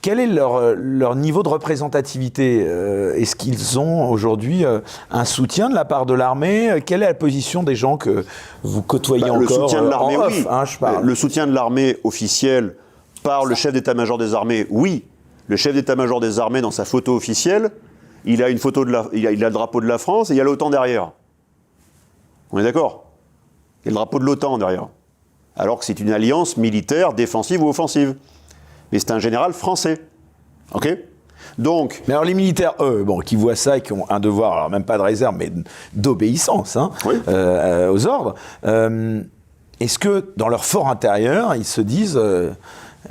quel est leur niveau de représentativité? Est-ce qu'ils ont aujourd'hui un soutien de la part de l'armée? Quelle est la position des gens que vous côtoyez encore? Le soutien de l'armée, oui. Je parle. Le soutien de l'armée officiel par le chef d'état-major des armées, oui. Le chef d'état-major des armées, dans sa photo officielle, il a une photo il a le drapeau de la France et il y a l'OTAN derrière. On est d'accord? Il y a le drapeau de l'OTAN derrière. Alors que c'est une alliance militaire, défensive ou offensive. Mais c'est un général français. OK? Donc... Mais alors les militaires, eux, qui voient ça et qui ont un devoir, alors même pas de réserve, mais d'obéissance oui, aux ordres, est-ce que dans leur fort intérieur, ils se disent...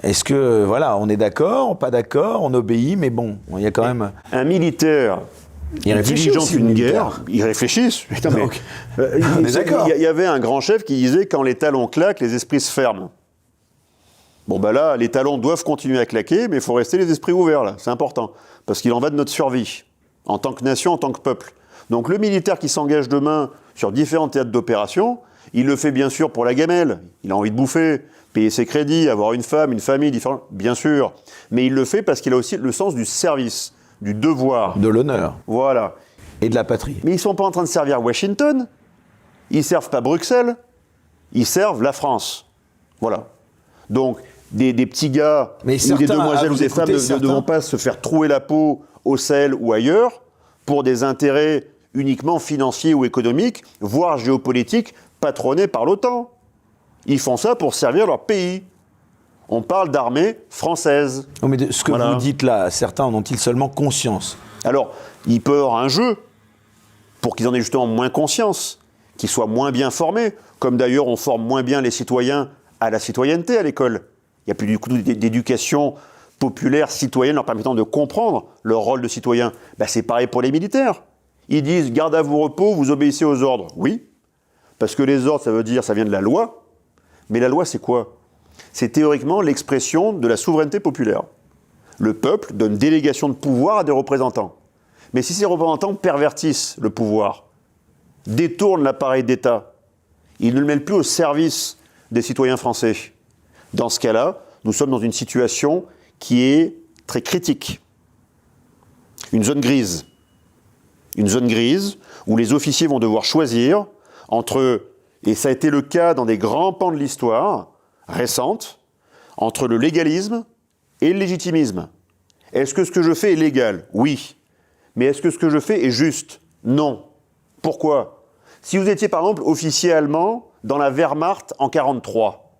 Est-ce que, voilà, on est d'accord, pas d'accord, on obéit, mais bon, il y a quand même... Un militaire dirigeant une guerre, ils réfléchissent. Putain, donc, on est d'accord. Il y avait un grand chef qui disait « Quand les talons claquent, les esprits se ferment ». Bon, là, les talons doivent continuer à claquer, mais il faut rester les esprits ouverts, là. C'est important. Parce qu'il en va de notre survie, en tant que nation, en tant que peuple. Donc, le militaire qui s'engage demain sur différents théâtres d'opération, il le fait bien sûr pour la gamelle. Il a envie de bouffer, payer ses crédits, avoir une femme, une famille différente, bien sûr. Mais il le fait parce qu'il a aussi le sens du service, du devoir. De l'honneur. Voilà. Et de la patrie. Mais ils ne sont pas en train de servir Washington. Ils ne servent pas Bruxelles. Ils servent la France. Voilà. Donc, des petits gars ou des demoiselles ou des femmes ne vont pas se faire trouer la peau au Sahel ou ailleurs pour des intérêts uniquement financiers ou économiques, voire géopolitiques, patronnés par l'OTAN. Ils font ça pour servir leur pays. On parle d'armée française. Non, mais ce que vous dites là, certains en ont-ils seulement conscience? Alors, il peut y avoir un jeu pour qu'ils en aient justement moins conscience, qu'ils soient moins bien formés, comme d'ailleurs on forme moins bien les citoyens à la citoyenneté à l'école. Il n'y a plus du coup d'éducation populaire citoyenne leur permettant de comprendre leur rôle de citoyen. C'est pareil pour les militaires. Ils disent « garde à vos repos, vous obéissez aux ordres ». Oui, parce que les ordres, ça veut dire, ça vient de la loi. Mais la loi, c'est quoi? C'est théoriquement l'expression de la souveraineté populaire. Le peuple donne délégation de pouvoir à des représentants. Mais si ces représentants pervertissent le pouvoir, détournent l'appareil d'État, ils ne le mettent plus au service des citoyens français. Dans ce cas-là, nous sommes dans une situation qui est très critique. Une zone grise. Une zone grise où les officiers vont devoir choisir entre, et ça a été le cas dans des grands pans de l'histoire récente, entre le légalisme et le légitimisme. Est-ce que ce que je fais est légal? Oui. Mais est-ce que ce que je fais est juste? Non. Pourquoi? Si vous étiez par exemple officier allemand dans la Wehrmacht en 1943,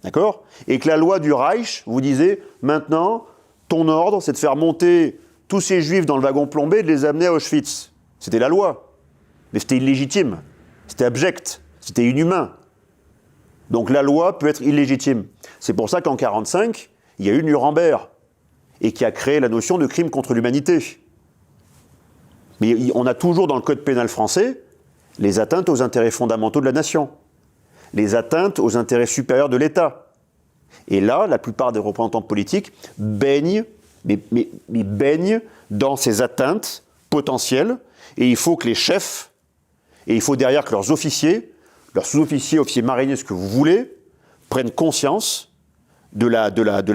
d'accord? Et que la loi du Reich vous disait, maintenant, ton ordre, c'est de faire monter tous ces juifs dans le wagon plombé et de les amener à Auschwitz. C'était la loi. Mais c'était illégitime. C'était abject. C'était inhumain. Donc la loi peut être illégitime. C'est pour ça qu'en 1945, il y a eu Nuremberg. et qui a créé la notion de crime contre l'humanité. Mais on a toujours dans le code pénal français les atteintes aux intérêts fondamentaux de la nation, les atteintes aux intérêts supérieurs de l'État. Et là, la plupart des représentants politiques baignent, mais baignent dans ces atteintes potentielles, et il faut que les chefs, et il faut derrière que leurs officiers, leurs sous-officiers, officiers mariniers, ce que vous voulez, prennent conscience de la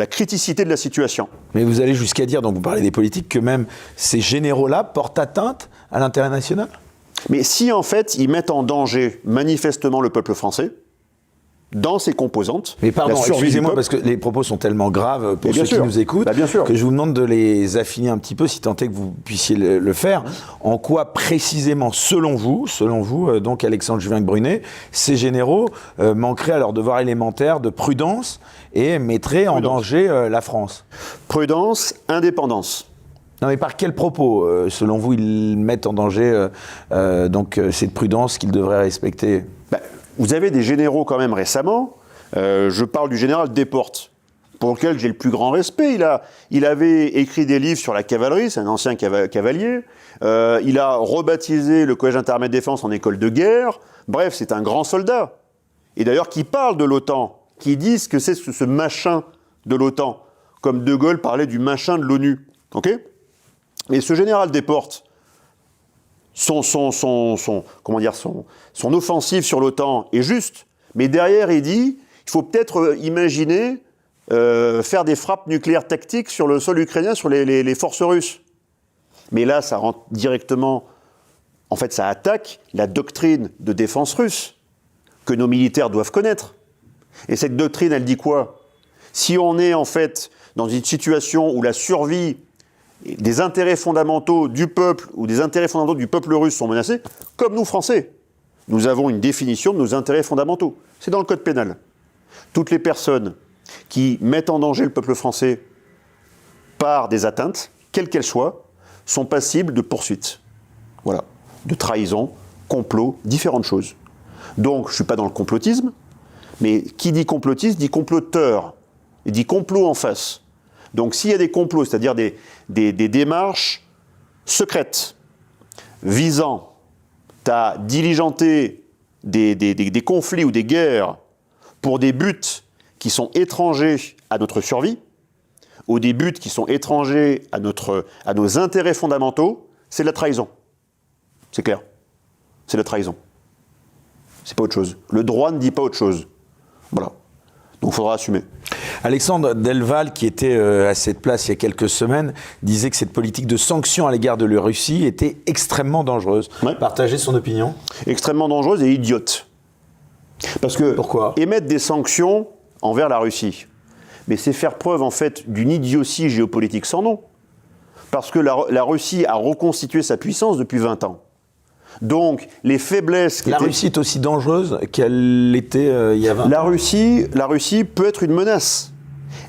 criticité de la situation. Mais vous allez jusqu'à dire, donc vous parlez des politiques, que même ces généraux-là portent atteinte à l'intérêt national ? Mais si en fait ils mettent en danger manifestement le peuple français, dans ses composantes. Mais pardon, excusez-moi, parce que les propos sont tellement graves pour ceux qui nous écoutent, que je vous demande de les affiner un petit peu, si tant est que vous puissiez le faire. En quoi précisément, selon vous, donc Alexandre Juvin-Brunet, ces généraux manqueraient à leur devoir élémentaire de prudence et mettraient en danger la France ? Prudence, indépendance. Non, mais par quels propos, selon vous, ils mettent en danger donc cette prudence qu'ils devraient respecter ? Vous avez des généraux quand même récemment, je parle du général Desportes, pour lequel j'ai le plus grand respect. Il avait écrit des livres sur la cavalerie, c'est un ancien cavalier. Il a rebaptisé le Collège intermédiaire de défense en école de guerre. Bref, c'est un grand soldat. Et d'ailleurs, qui parle de l'OTAN, qui disent que c'est ce machin de l'OTAN, comme De Gaulle parlait du machin de l'ONU. Ok ? Et ce général Desportes, son offensive sur l'OTAN est juste, mais derrière il dit il faut peut-être imaginer faire des frappes nucléaires tactiques sur le sol ukrainien, sur les forces russes. Mais là, ça rentre directement, en fait, ça attaque la doctrine de défense russe que nos militaires doivent connaître. Et cette doctrine, elle dit quoi ? Si on est en fait dans une situation où la survie des intérêts fondamentaux du peuple ou des intérêts fondamentaux du peuple russe sont menacés, comme nous Français, nous avons une définition de nos intérêts fondamentaux. C'est dans le code pénal. Toutes les personnes qui mettent en danger le peuple français par des atteintes, quelles qu'elles soient, sont passibles de poursuites. Voilà. De trahison, complot, différentes choses. Donc, je ne suis pas dans le complotisme, mais qui dit complotiste dit comploteur, et dit complot en face. Donc s'il y a des complots, c'est-à-dire des démarches secrètes visant à diligenter des conflits ou des guerres pour des buts qui sont étrangers à notre survie, ou des buts qui sont étrangers à nos intérêts fondamentaux, c'est de la trahison. C'est clair. C'est de la trahison. C'est pas autre chose. Le droit ne dit pas autre chose. Voilà. Donc il faudra assumer. Alexandre Delval, qui était à cette place il y a quelques semaines, disait que cette politique de sanctions à l'égard de la Russie était extrêmement dangereuse. Ouais. Partagez son opinion. Extrêmement dangereuse et idiote. Parce que pourquoi émettre des sanctions envers la Russie, mais c'est faire preuve en fait d'une idiotie géopolitique sans nom. Parce que la Russie a reconstitué sa puissance depuis 20 ans. Donc, les faiblesses... La Russie est aussi dangereuse qu'elle l'était il y a 20 ans. La Russie peut être une menace.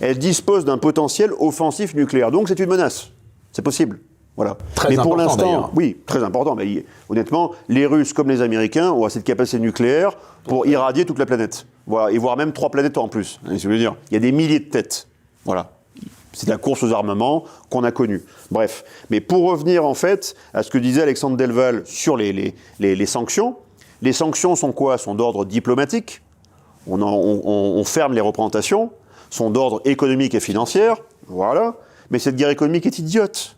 Elle dispose d'un potentiel offensif nucléaire. Donc, c'est une menace. C'est possible. Voilà. Très important, pour l'instant, d'ailleurs. Oui, très important. Mais honnêtement, les Russes comme les Américains ont assez de capacité nucléaire pour irradier toute la planète. Voilà. Et voire même 3 planètes en plus. C'est ce que je veux dire. Il y a des milliers de têtes. Voilà. C'est la course aux armements qu'on a connue. Bref. Mais pour revenir, en fait, à ce que disait Alexandre Delval sur les sanctions, les sanctions sont quoi ? Sont d'ordre diplomatique. On ferme les représentations. Sont d'ordre économique et financier. Voilà. Mais cette guerre économique est idiote.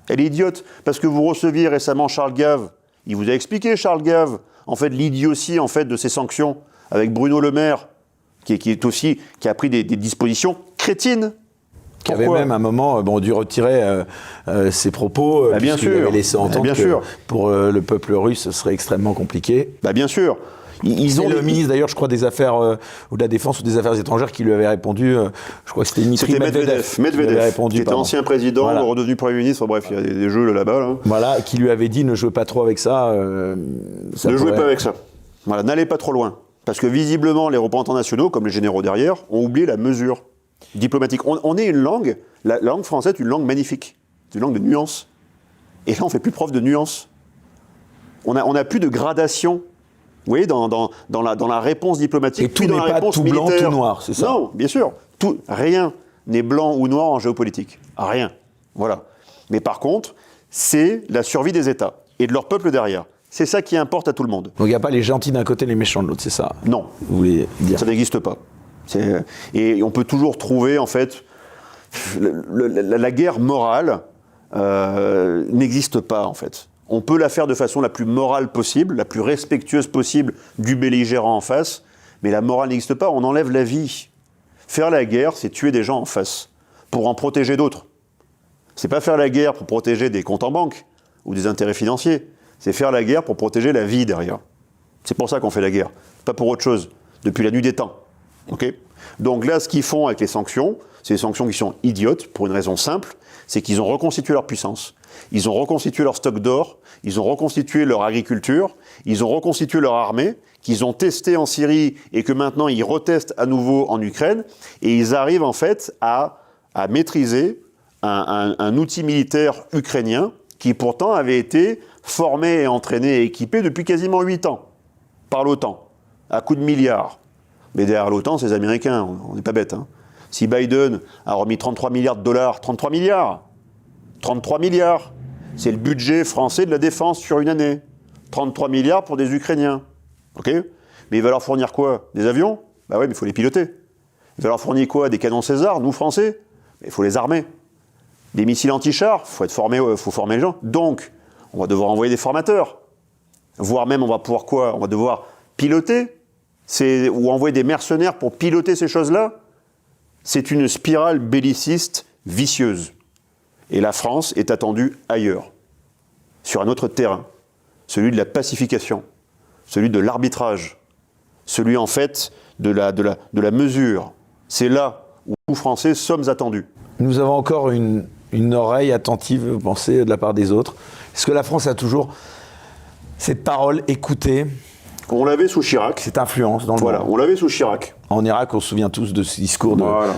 Elle est idiote. Parce que vous receviez récemment Charles Gave. Il vous a expliqué, Charles Gave, en fait, l'idiotie, en fait, de ces sanctions avec Bruno Le Maire, qui a pris des dispositions crétines. Qui avait même à un moment dû retirer ses propos, bien sûr, avait laissé entendre que pour le peuple russe, ce serait extrêmement compliqué. Bien sûr. C'est le ministre, d'ailleurs, je crois, des Affaires ou de la Défense ou des Affaires étrangères qui lui avait répondu. Je crois que c'était Dmitri Medvedev qui était ancien président, redevenu Premier ministre. Bref, il y a des jeux là-bas. Là. Voilà, qui lui avait dit ne jouez pas trop avec ça. Ne jouez pas avec ça. Voilà, n'allez pas trop loin. Parce que visiblement, les représentants nationaux, comme les généraux derrière, ont oublié la mesure diplomatique. On est une langue, la langue française est une langue magnifique. C'est une langue de nuances. Et là, on ne fait plus preuve de nuances. On n'a plus de gradation. Vous voyez, dans la réponse diplomatique, et tout n'est pas tout blanc, tout noir, c'est ça ? Non, bien sûr. Rien. n'est blanc ou noir en géopolitique. Rien. Voilà. Mais par contre, c'est la survie des États et de leur peuple derrière. C'est ça qui importe à tout le monde. Donc il n'y a pas les gentils d'un côté et les méchants de l'autre, c'est ça? Non. Vous voulez dire? Ça n'existe pas. Et on peut toujours trouver, en fait, la guerre morale n'existe pas, en fait. On peut la faire de façon la plus morale possible, la plus respectueuse possible du belligérant en face, mais la morale n'existe pas, on enlève la vie. Faire la guerre, c'est tuer des gens en face, pour en protéger d'autres. C'est pas faire la guerre pour protéger des comptes en banque ou des intérêts financiers, c'est faire la guerre pour protéger la vie derrière. C'est pour ça qu'on fait la guerre, pas pour autre chose, depuis la nuit des temps. Okay ? Donc là, ce qu'ils font avec les sanctions, c'est des sanctions qui sont idiotes, pour une raison simple, c'est qu'ils ont reconstitué leur puissance, ils ont reconstitué leur stock d'or, ils ont reconstitué leur agriculture, ils ont reconstitué leur armée, qu'ils ont testé en Syrie et que maintenant ils retestent à nouveau en Ukraine, et ils arrivent en fait à maîtriser un outil militaire ukrainien qui pourtant avait été formé et entraîné et équipé depuis quasiment 8 ans par l'OTAN, à coups de milliards. Mais derrière l'OTAN, c'est les Américains, on n'est pas bêtes. Hein. Si Biden a remis 33 milliards de dollars, 33 milliards, c'est le budget français de la défense sur une année. 33 milliards pour des Ukrainiens. Ok ? Mais il va leur fournir quoi ? Des avions ? Bah ouais, mais il faut les piloter. Il va leur fournir quoi ? Des canons César, nous Français ? Mais il faut les armer. Des missiles anti-chars, faut former les gens. Donc, on va devoir envoyer des formateurs. Voire même, on va pouvoir quoi ? On va devoir piloter, ou envoyer des mercenaires pour piloter ces choses-là. C'est une spirale belliciste vicieuse. Et la France est attendue ailleurs, sur un autre terrain, celui de la pacification, celui de l'arbitrage, celui en fait de la mesure. C'est là où nous, Français, sommes attendus. Nous avons encore une oreille attentive, vous pensez, de la part des autres. Est-ce que la France a toujours cette parole écoutée? On l'avait sous Chirac. Cette influence dans le monde. On l'avait sous Chirac. En Irak, on se souvient tous de ce discours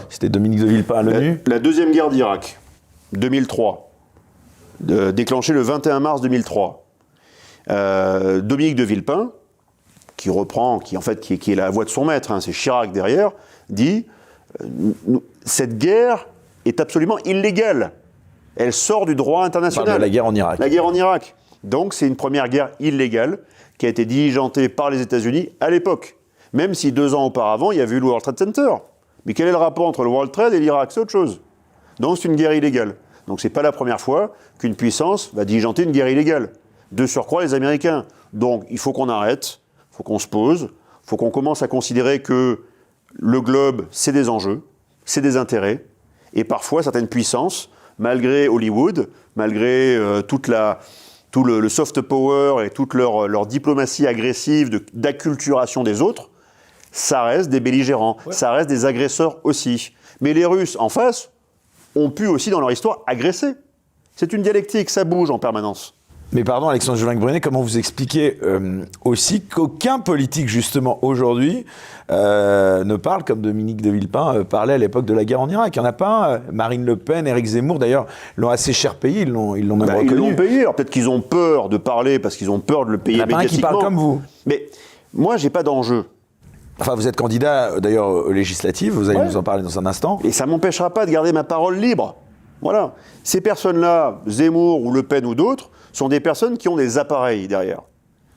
c'était Dominique de Villepin à l'ONU. La deuxième guerre d'Irak, 2003, déclenchée le 21 mars 2003. Dominique de Villepin, qui est la voix de son maître, hein, c'est Chirac derrière, dit cette guerre est absolument illégale. Elle sort du droit international. On parle de la guerre en Irak. La guerre en Irak. Donc c'est une première guerre illégale qui a été diligentée par les États-Unis à l'époque. Même si 2 ans auparavant, il y avait eu le World Trade Center. Mais quel est le rapport entre le World Trade et l'Irak ? C'est autre chose. Donc c'est une guerre illégale. Donc c'est pas la première fois qu'une puissance va diligenter une guerre illégale. De surcroît, les Américains. Donc il faut qu'on arrête, il faut qu'on se pose, il faut qu'on commence à considérer que le globe, c'est des enjeux, c'est des intérêts. Et parfois, certaines puissances, malgré Hollywood, malgré tout le soft power et toute leur diplomatie agressive d'acculturation des autres, ça reste des belligérants, ça reste des agresseurs aussi. Mais les Russes, en face, ont pu aussi, dans leur histoire, agresser. C'est une dialectique, ça bouge en permanence. Mais pardon, Alexandre Juvin-Brunet, comment vous expliquez aussi qu'aucun politique, justement, aujourd'hui, ne parle comme Dominique de Villepin parlait à l'époque de la guerre en Irak? Il n'y en a pas un. Marine Le Pen, Éric Zemmour, d'ailleurs, l'ont assez cher payé, ils l'ont même reconnu. Ils l'ont payé, alors peut-être qu'ils ont peur de parler parce qu'ils ont peur de le payer médiatiquement. Il n'y en a pas un qui parle comme vous. Mais moi, j'ai pas d'enjeu. Enfin, vous êtes candidat, d'ailleurs, aux législatives, vous allez nous en parler dans un instant. Et ça ne m'empêchera pas de garder ma parole libre. Voilà. Ces personnes-là, Zemmour ou Le Pen ou d'autres, sont des personnes qui ont des appareils derrière,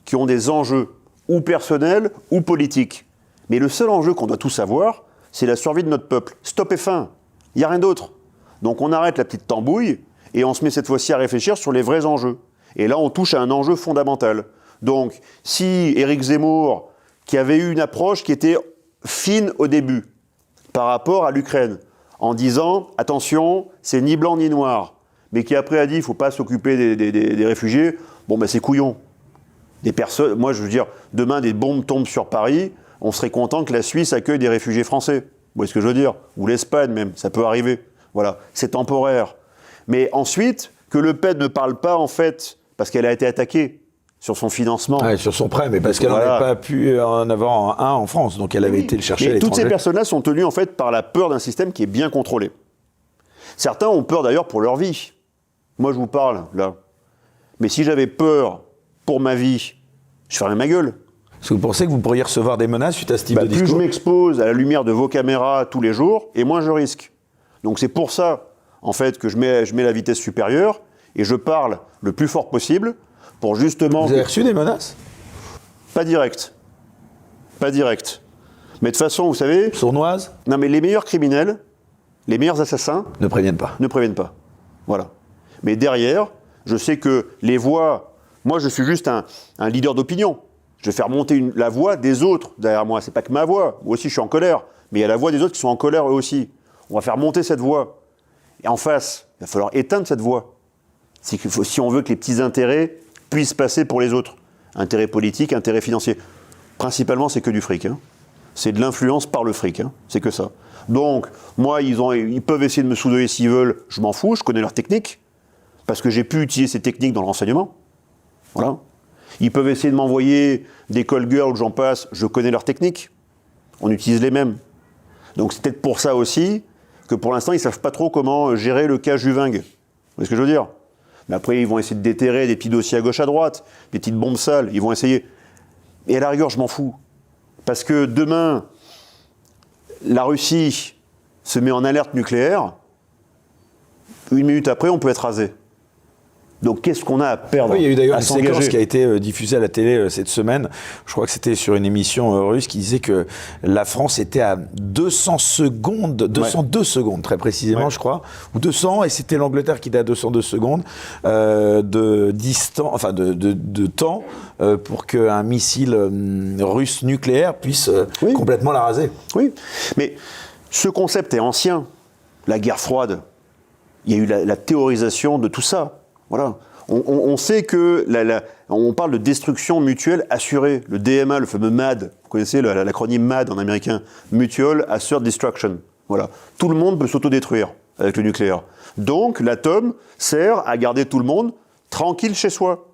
qui ont des enjeux, ou personnels, ou politiques. Mais le seul enjeu qu'on doit tous avoir, c'est la survie de notre peuple. Stop et fin. Il n'y a rien d'autre. Donc on arrête la petite tambouille, et on se met cette fois-ci à réfléchir sur les vrais enjeux. Et là, on touche à un enjeu fondamental. Donc, si Éric Zemmour, qui avait eu une approche qui était fine au début, par rapport à l'Ukraine, en disant, attention, c'est ni blanc ni noir, mais qui après a dit, il ne faut pas s'occuper des réfugiés, bon ben c'est couillon. Des personnes, moi je veux dire, demain des bombes tombent sur Paris, on serait content que la Suisse accueille des réfugiés français. Vous voyez ce que je veux dire ? Ou l'Espagne même, ça peut arriver. Voilà, c'est temporaire. Mais ensuite, que Le Pen ne parle pas en fait, parce qu'elle a été attaquée sur son financement. Ouais, sur son prêt, mais parce qu'elle n'avait pas pu en avoir un en France, donc elle avait été le chercher à l'étranger. Toutes ces personnes-là sont tenues en fait par la peur d'un système qui est bien contrôlé. Certains ont peur d'ailleurs pour leur vie. Moi je vous parle là. Mais si j'avais peur pour ma vie, je fermais ma gueule. Est-ce que vous pensez que vous pourriez recevoir des menaces suite à ce type de discours ? Plus je m'expose à la lumière de vos caméras tous les jours, et moins je risque. Donc c'est pour ça, en fait, que je mets la vitesse supérieure et je parle le plus fort possible pour justement... Vous avez reçu des menaces? Pas direct. Pas direct. Mais de toute façon, vous savez... Sournoise? Non, mais les meilleurs criminels, les meilleurs assassins... Ne préviennent pas. Ne préviennent pas. Voilà. Mais derrière, je sais que les voix... Moi, je suis juste un leader d'opinion. Je vais faire monter la voix des autres derrière moi. C'est pas que ma voix. Moi aussi, je suis en colère. Mais il y a la voix des autres qui sont en colère eux aussi. On va faire monter cette voix. Et en face, il va falloir éteindre cette voix. Si on veut que les petits intérêts puissent passer pour les autres. Intérêts politiques, intérêts financiers. Principalement, c'est que du fric. Hein. C'est de l'influence par le fric. Hein. C'est que ça. Donc, moi, ils peuvent essayer de me soudoyer s'ils veulent. Je m'en fous. Je connais leurs techniques. Parce que j'ai pu utiliser ces techniques dans le renseignement. Voilà. Ils peuvent essayer de m'envoyer des call girls, j'en passe. Je connais leurs techniques. On utilise les mêmes. Donc, c'est peut-être pour ça aussi que pour l'instant, ils ne savent pas trop comment gérer le cas Juving. Vous voyez ce que je veux dire? Mais après, ils vont essayer de déterrer des petits dossiers à gauche, à droite, des petites bombes sales. Ils vont essayer. Et à la rigueur, je m'en fous. Parce que demain, la Russie se met en alerte nucléaire. 1 minute après, on peut être rasé. Donc, qu'est-ce qu'on a à perdre? Oui, il y a eu d'ailleurs une séquence qui a été diffusée à la télé cette semaine. Je crois que c'était sur une émission russe qui disait que la France était à 200 secondes, 202 secondes très précisément, je crois, ou 200, et c'était l'Angleterre qui était à 202 secondes de distance, enfin de temps pour qu'un missile russe nucléaire puisse complètement la raser. Oui, mais ce concept est ancien. La guerre froide, il y a eu la théorisation de tout ça. Voilà. On sait que on parle de destruction mutuelle assurée. Le DMA, le fameux MAD, vous connaissez l'acronyme MAD en américain, Mutual Assured Destruction. Voilà. Tout le monde peut s'autodétruire avec le nucléaire. Donc l'atome sert à garder tout le monde tranquille chez soi.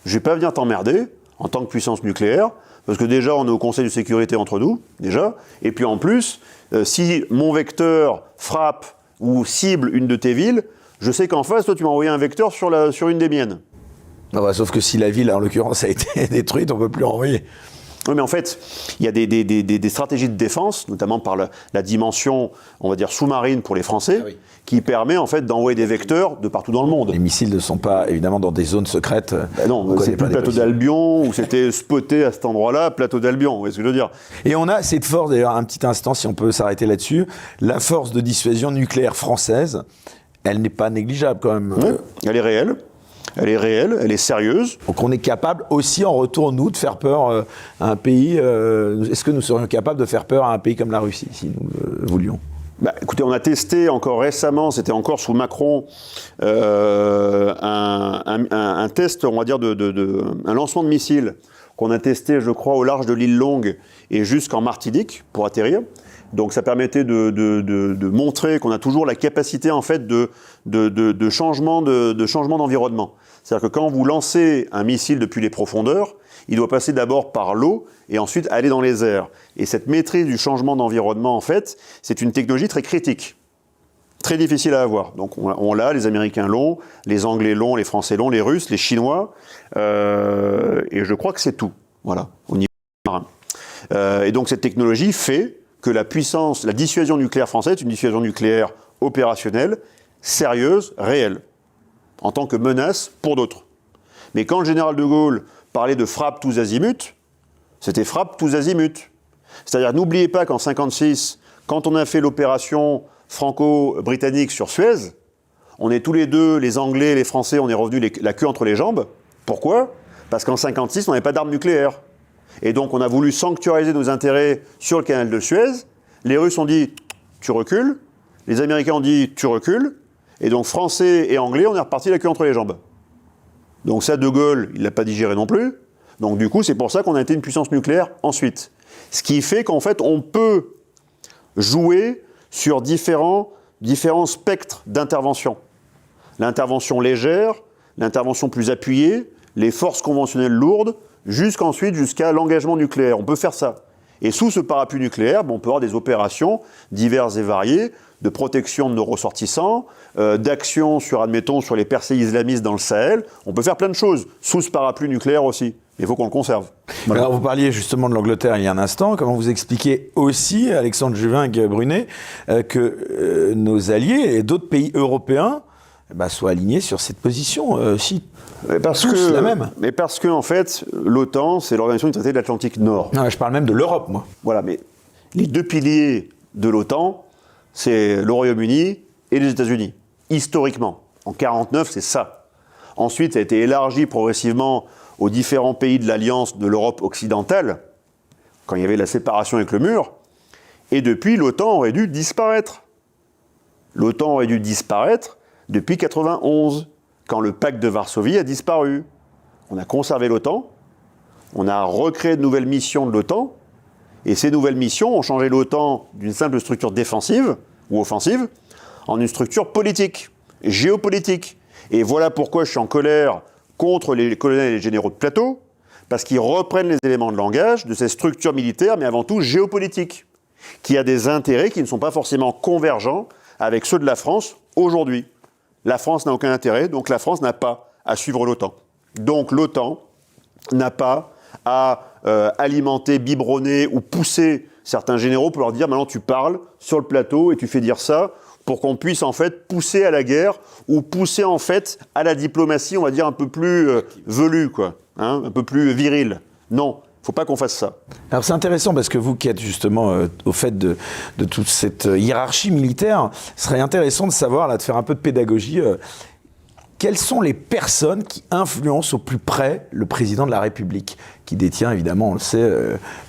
Je ne vais pas venir t'emmerder en tant que puissance nucléaire, parce que déjà on est au Conseil de sécurité entre nous, déjà, et puis en plus, si mon vecteur frappe ou cible une de tes villes, je sais qu'en face, toi, tu m'as envoyé un vecteur sur une des miennes. Non, bah, sauf que si la ville, en l'occurrence, a été détruite, on ne peut plus envoyer. Oui, mais en fait, il y a des stratégies de défense, notamment par la dimension, on va dire, sous-marine pour les Français, qui permet en fait d'envoyer des vecteurs de partout dans le monde. Les missiles ne sont pas, évidemment, dans des zones secrètes. Non, c'est plus le plateau d'Albion, où c'était spoté à cet endroit-là, plateau d'Albion, vous voyez ce que je veux dire. Et on a cette force, d'ailleurs, un petit instant, si on peut s'arrêter là-dessus, la force de dissuasion nucléaire française. Elle n'est pas négligeable quand même. Oui, elle est réelle. Elle est réelle, elle est sérieuse. Donc on est capable aussi en retour, nous, de faire peur à un pays. Est-ce que nous serions capables de faire peur à un pays comme la Russie, si nous le voulions? Bah, écoutez, on a testé encore récemment, c'était encore sous Macron, un test, on va dire, un lancement de missiles qu'on a testé, je crois, au large de l'île Longue et jusqu'en Martinique pour atterrir. Donc ça permettait de montrer qu'on a toujours la capacité en fait de changement d'environnement. C'est-à-dire que quand vous lancez un missile depuis les profondeurs, il doit passer d'abord par l'eau et ensuite aller dans les airs. Et cette maîtrise du changement d'environnement, en fait, c'est une technologie très critique, très difficile à avoir. Donc on l'a, les Américains l'ont, les Anglais l'ont, les Français l'ont, les Russes, les Chinois, et je crois que c'est tout. Voilà, au niveau marin. Et donc cette technologie fait que la dissuasion nucléaire française est une dissuasion nucléaire opérationnelle, sérieuse, réelle, en tant que menace pour d'autres. Mais quand le général de Gaulle parlait de frappe tous azimuts, c'était frappe tous azimuts. C'est-à-dire, n'oubliez pas qu'en 1956, quand on a fait l'opération franco-britannique sur Suez, on est tous les deux, les Anglais et les Français, on est revenus la queue entre les jambes. Pourquoi? Parce qu'en 1956, on n'avait pas d'armes nucléaires. Et donc, on a voulu sanctuariser nos intérêts sur le canal de Suez. Les Russes ont dit « tu recules ». Les Américains ont dit « tu recules ». Et donc, Français et Anglais, on est reparti la queue entre les jambes. Donc ça, De Gaulle, il ne l'a pas digéré non plus. Donc du coup, c'est pour ça qu'on a été une puissance nucléaire ensuite. Ce qui fait qu'en fait, on peut jouer sur différents spectres d'intervention. L'intervention légère, l'intervention plus appuyée, les forces conventionnelles lourdes, jusqu'à l'engagement nucléaire. On peut faire ça. Et sous ce parapluie nucléaire, on peut avoir des opérations diverses et variées, de protection de nos ressortissants, d'action sur les percées islamistes dans le Sahel. On peut faire plein de choses, sous ce parapluie nucléaire aussi. Il faut qu'on le conserve. Voilà. Alors, vous parliez justement de l'Angleterre il y a un instant. Comment vous expliquez aussi, Alexandre Juvin-Brunet, que nos alliés et d'autres pays européens soient alignés sur cette position la même. Mais parce que, en fait, l'OTAN, c'est l'organisation du traité de l'Atlantique Nord. Non, je parle même de l'Europe, moi. Voilà, mais les deux piliers de l'OTAN, c'est le Royaume-Uni et les États-Unis, historiquement. En 1949, c'est ça. Ensuite, ça a été élargi progressivement aux différents pays de l'Alliance de l'Europe occidentale, quand il y avait la séparation avec le mur, et depuis, l'OTAN aurait dû disparaître. L'OTAN aurait dû disparaître depuis 1991, quand le pacte de Varsovie a disparu. On a conservé l'OTAN, on a recréé de nouvelles missions de l'OTAN, et ces nouvelles missions ont changé l'OTAN d'une simple structure défensive ou offensive en une structure politique, géopolitique. Et voilà pourquoi je suis en colère contre les colonels et les généraux de plateau, parce qu'ils reprennent les éléments de langage de ces structures militaires, mais avant tout géopolitiques, qui a des intérêts qui ne sont pas forcément convergents avec ceux de la France aujourd'hui. La France n'a aucun intérêt, donc la France n'a pas à suivre l'OTAN. Donc l'OTAN n'a pas à alimenter, biberonner ou pousser certains généraux pour leur dire « maintenant tu parles sur le plateau et tu fais dire ça » pour qu'on puisse en fait pousser à la guerre ou pousser en fait à la diplomatie, on va dire un peu plus velue, quoi, hein, un peu plus virile. Non, il ne faut pas qu'on fasse ça. Alors c'est intéressant parce que vous qui êtes justement au fait de toute cette hiérarchie militaire, ce serait intéressant de savoir, là, de faire un peu de pédagogie, quelles sont les personnes qui influencent au plus près le président de la République, qui détient évidemment, on le sait,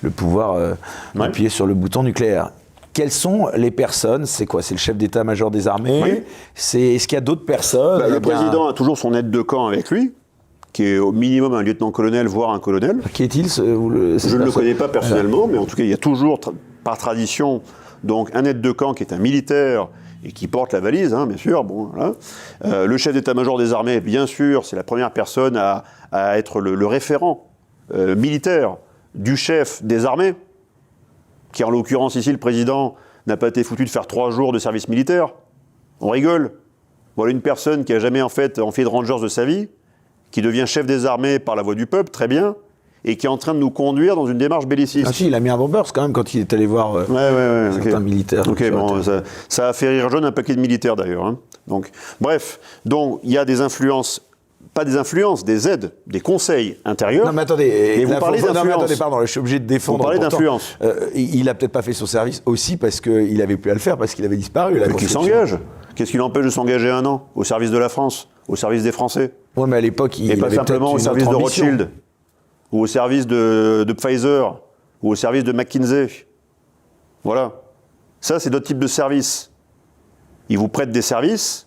le pouvoir d'appuyer sur le bouton nucléaire. Quelles sont les personnes? C'est quoi? C'est le chef d'état-major des armées? Oui. Est-ce qu'il y a d'autres personnes? Le président a toujours son aide de camp avec lui, qui est au minimum un lieutenant-colonel, voire un colonel. Qui est-il Je ne le connais pas personnellement, mais en tout cas, il y a toujours, par tradition, donc un aide de camp qui est un militaire et qui porte la valise, hein, bien sûr. Bon, voilà. Le chef d'état-major des armées, bien sûr, c'est la première personne à être le référent militaire du chef des armées, qui en l'occurrence ici, le président, n'a pas été foutu de faire 3 jours de service militaire. On rigole. Voilà une personne qui n'a jamais en fait de Rangers de sa vie, qui devient chef des armées par la voix du peuple, très bien, et qui est en train de nous conduire dans une démarche belliciste. Ah si, il a mis un bombers quand même quand il est allé voir certains militaires. Ok, bon, ça a fait rire jaune un paquet de militaires d'ailleurs. Hein. Donc, bref, il y a des influences, pas des influences, des aides, des conseils intérieurs. Non mais attendez, et vous parlez d'influence. Non mais attendez, pardon, je suis obligé de défendre. Vous parlez d'influence. Il a peut-être pas fait son service aussi parce qu'il n'avait plus à le faire, parce qu'il avait disparu. Mais qui s'engage? Qu'est-ce qui l'empêche de s'engager 1 an au service de la France, au service des Français? Oui, mais à l'époque, il et pas avait simplement au service de Rothschild, ou au service de Pfizer, ou au service de McKinsey. Voilà. Ça, c'est d'autres types de services. Ils vous prêtent des services,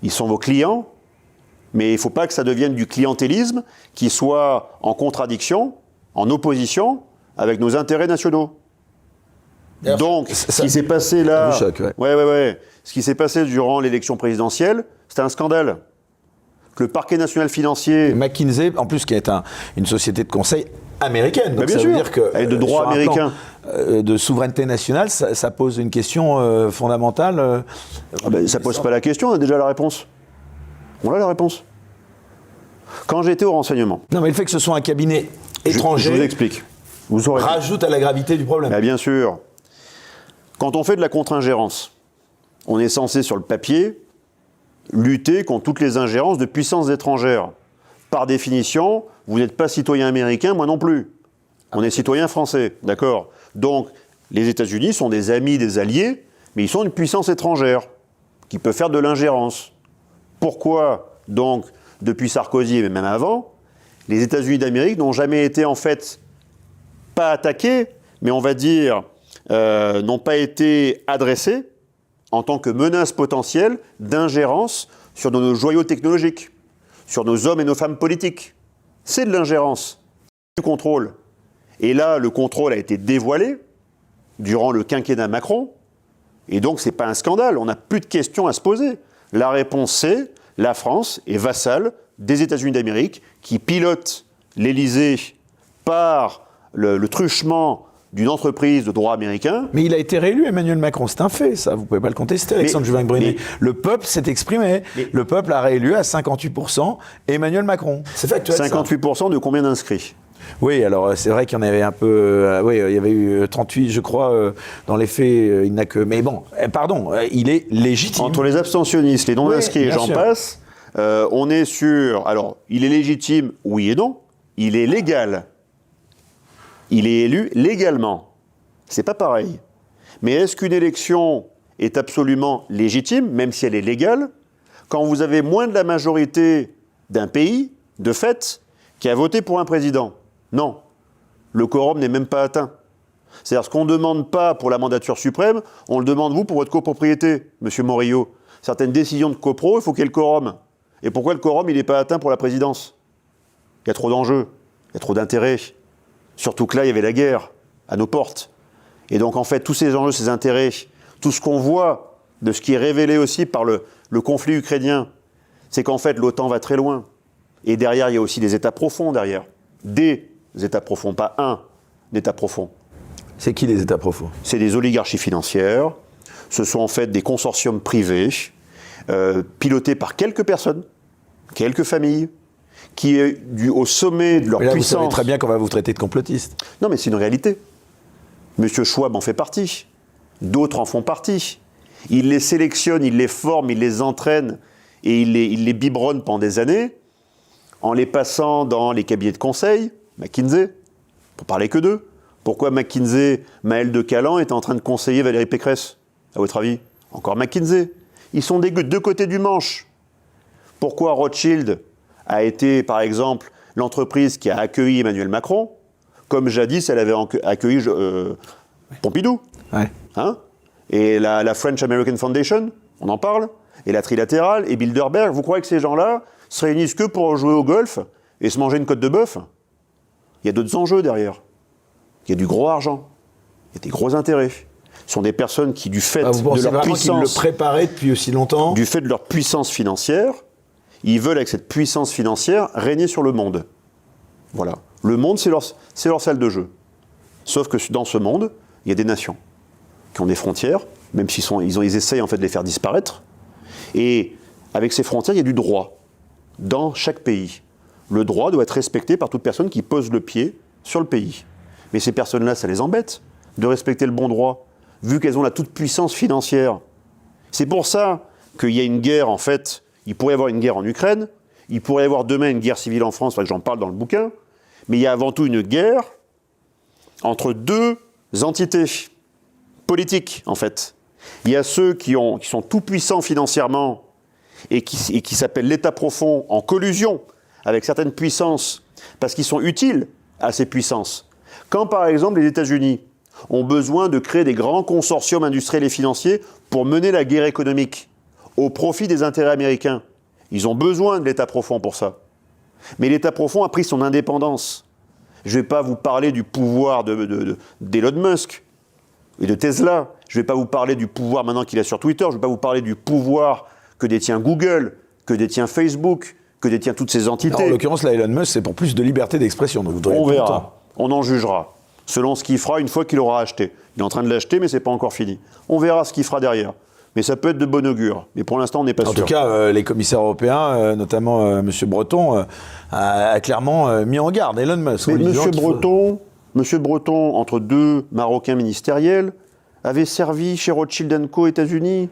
ils sont vos clients, mais il ne faut pas que ça devienne du clientélisme qui soit en contradiction, en opposition avec nos intérêts nationaux. Alors, donc, ce qui s'est passé là, ce qui s'est passé durant l'élection présidentielle, c'était un scandale. Que le parquet national financier... McKinsey, en plus, qui est une société de conseil américaine. Donc bien ça sûr. Veut dire que, et de droit américain. De souveraineté nationale, ça pose une question fondamentale. Ça pose pas la question, on a déjà la réponse. On a la réponse. Quand j'étais au renseignement... Non, mais le fait que ce soit un cabinet étranger... Je vous explique. Vous aurez rajoute à la gravité du problème. Bien sûr. Quand on fait de la contre-ingérence, on est censé, sur le papier, lutter contre toutes les ingérences de puissances étrangères. Par définition, vous n'êtes pas citoyen américain, moi non plus. On est citoyen français, d'accord? Donc, les États-Unis sont des amis, des alliés, mais ils sont une puissance étrangère qui peut faire de l'ingérence. Pourquoi, donc, depuis Sarkozy, mais même avant, les États-Unis d'Amérique n'ont jamais été, en fait, pas attaqués, mais on va dire, n'ont pas été adressés en tant que menace potentielle d'ingérence sur nos joyaux technologiques, sur nos hommes et nos femmes politiques. C'est de l'ingérence, c'est du contrôle. Et là, le contrôle a été dévoilé durant le quinquennat Macron, et donc c'est pas un scandale, on n'a plus de questions à se poser. La réponse c'est, la France est vassale des États-Unis d'Amérique qui pilotent l'Élysée par le truchement d'une entreprise de droit américain. Mais il a été réélu, Emmanuel Macron, c'est un fait, ça, vous ne pouvez pas le contester, Alexandre Juvin-Brunet. Le peuple s'est exprimé, le peuple a réélu à 58% Emmanuel Macron. C'est factuel, 58% de combien d'inscrits? Oui, alors c'est vrai qu'il y en avait un peu. Oui, il y avait eu 38, je crois. Dans les faits, il n'a que. Mais bon, pardon, il est légitime. Entre les abstentionnistes, les non-inscrits et j'en passe, on est sur. Alors, il est légitime, oui et non. Il est légal. Il est élu légalement. C'est pas pareil. Mais est-ce qu'une élection est absolument légitime, même si elle est légale, quand vous avez moins de la majorité d'un pays, de fait, qui a voté pour un président? Non. Le quorum n'est même pas atteint. C'est-à-dire, ce qu'on ne demande pas pour la mandature suprême, on le demande vous pour votre copropriété, monsieur Morillo. Certaines décisions de copro, il faut qu'il y ait le quorum. Et pourquoi le quorum, il n'est pas atteint pour la présidence? Il y a trop d'enjeux, il y a trop d'intérêts. Surtout que là, il y avait la guerre à nos portes. Et donc, en fait, tous ces enjeux, ces intérêts, tout ce qu'on voit de ce qui est révélé aussi par le conflit ukrainien, c'est qu'en fait, l'OTAN va très loin. Et derrière, il y a aussi des États profonds derrière. Des États profonds, pas un État profond. C'est qui les États profonds? C'est des oligarchies financières. Ce sont en fait des consortiums privés, pilotés par quelques personnes, quelques familles, qui est au sommet de leur puissance. Vous savez très bien qu'on va vous traiter de complotiste. Non, mais c'est une réalité. Monsieur Schwab en fait partie. D'autres en font partie. Il les sélectionne, il les forme, il les entraîne et il les biberonne pendant des années en les passant dans les cabinets de conseil, McKinsey, pour parler que d'eux. Pourquoi McKinsey, Maël de Calan est en train de conseiller Valérie Pécresse, à votre avis? Encore McKinsey. Ils sont des deux côtés du manche. Pourquoi Rothschild a été, par exemple, l'entreprise qui a accueilli Emmanuel Macron, comme jadis elle avait accueilli Pompidou. Ouais. Hein? Et la French American Foundation, on en parle, et la Trilatérale, et Bilderberg. Vous croyez que ces gens-là se réunissent que pour jouer au golf et se manger une côte de bœuf? Il y a d'autres enjeux derrière. Il y a du gros argent, il y a des gros intérêts. Ce sont des personnes qui, du fait de leur puissance, le préparaient depuis aussi longtemps. Du fait de leur puissance financière, ils veulent, avec cette puissance financière, régner sur le monde. Voilà. Le monde, c'est leur salle de jeu. Sauf que dans ce monde, il y a des nations qui ont des frontières, même s'ils essayent en fait de les faire disparaître. Et avec ces frontières, il y a du droit dans chaque pays. Le droit doit être respecté par toute personne qui pose le pied sur le pays. Mais ces personnes-là, ça les embête de respecter le bon droit, vu qu'elles ont la toute-puissance financière. C'est pour ça qu'il y a une guerre, en fait. Il pourrait y avoir une guerre en Ukraine, il pourrait y avoir demain une guerre civile en France, c'est vrai que j'en parle dans le bouquin, mais il y a avant tout une guerre entre deux entités politiques, en fait. Il y a ceux qui sont tout puissants financièrement et qui s'appellent l'État profond, en collusion avec certaines puissances, parce qu'ils sont utiles à ces puissances. Quand, par exemple, les États-Unis ont besoin de créer des grands consortiums industriels et financiers pour mener la guerre économique au profit des intérêts américains, ils ont besoin de l'État profond pour ça. Mais l'État profond a pris son indépendance. Je ne vais pas vous parler du pouvoir d'Elon Musk et de Tesla. Je ne vais pas vous parler du pouvoir maintenant qu'il a sur Twitter. Je ne vais pas vous parler du pouvoir que détient Google, que détient Facebook, que détient toutes ces entités. Alors, en l'occurrence, là, Elon Musk, c'est pour plus de liberté d'expression. Donc vous on verra. On en jugera. Selon ce qu'il fera une fois qu'il aura acheté. Il est en train de l'acheter, mais ce n'est pas encore fini. On verra ce qu'il fera derrière. Mais ça peut être de bon augure. Mais pour l'instant, on n'est pas sûr. En tout cas, les commissaires européens, notamment M. Breton, a clairement mis en garde Elon Musk. Mais M. Breton, entre deux Marocains ministériels, avait servi chez Rothschild & Co. aux États-Unis.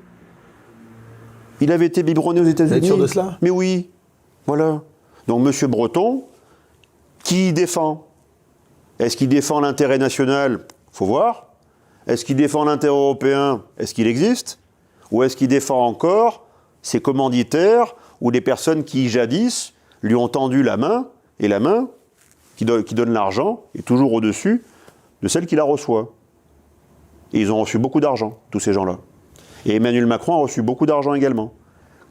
Il avait été biberonné aux États-Unis. Vous êtes sûr de cela? Mais oui. Voilà. Donc M. Breton, qui défend? Est-ce qu'il défend l'intérêt national? Faut voir. Est-ce qu'il défend l'intérêt européen? Est-ce qu'il existe? Ou est-ce qu'il défend encore ses commanditaires ou des personnes qui, jadis, lui ont tendu la main, et la main qui donne l'argent est toujours au-dessus de celle qui la reçoit. Et ils ont reçu beaucoup d'argent, tous ces gens-là. Et Emmanuel Macron a reçu beaucoup d'argent également.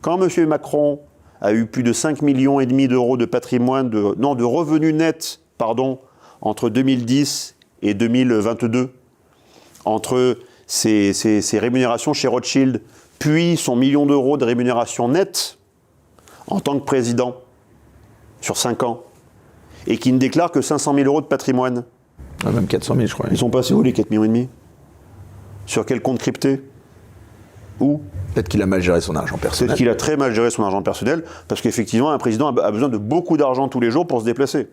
Quand M. Macron a eu plus de 5,5 millions d'euros de patrimoine, de revenus nets, entre 2010 et 2022, entre ses rémunérations chez Rothschild, puis son million d'euros de rémunération nette en tant que président sur 5 ans, et qui ne déclare que 500 000 euros de patrimoine. Même 400 000, je crois. Ils sont passés où, les 4,5 millions? Sur quel compte crypté? Où? Peut-être qu'il a mal géré son argent personnel. Peut-être qu'il a très mal géré son argent personnel, parce qu'effectivement, un président a besoin de beaucoup d'argent tous les jours pour se déplacer.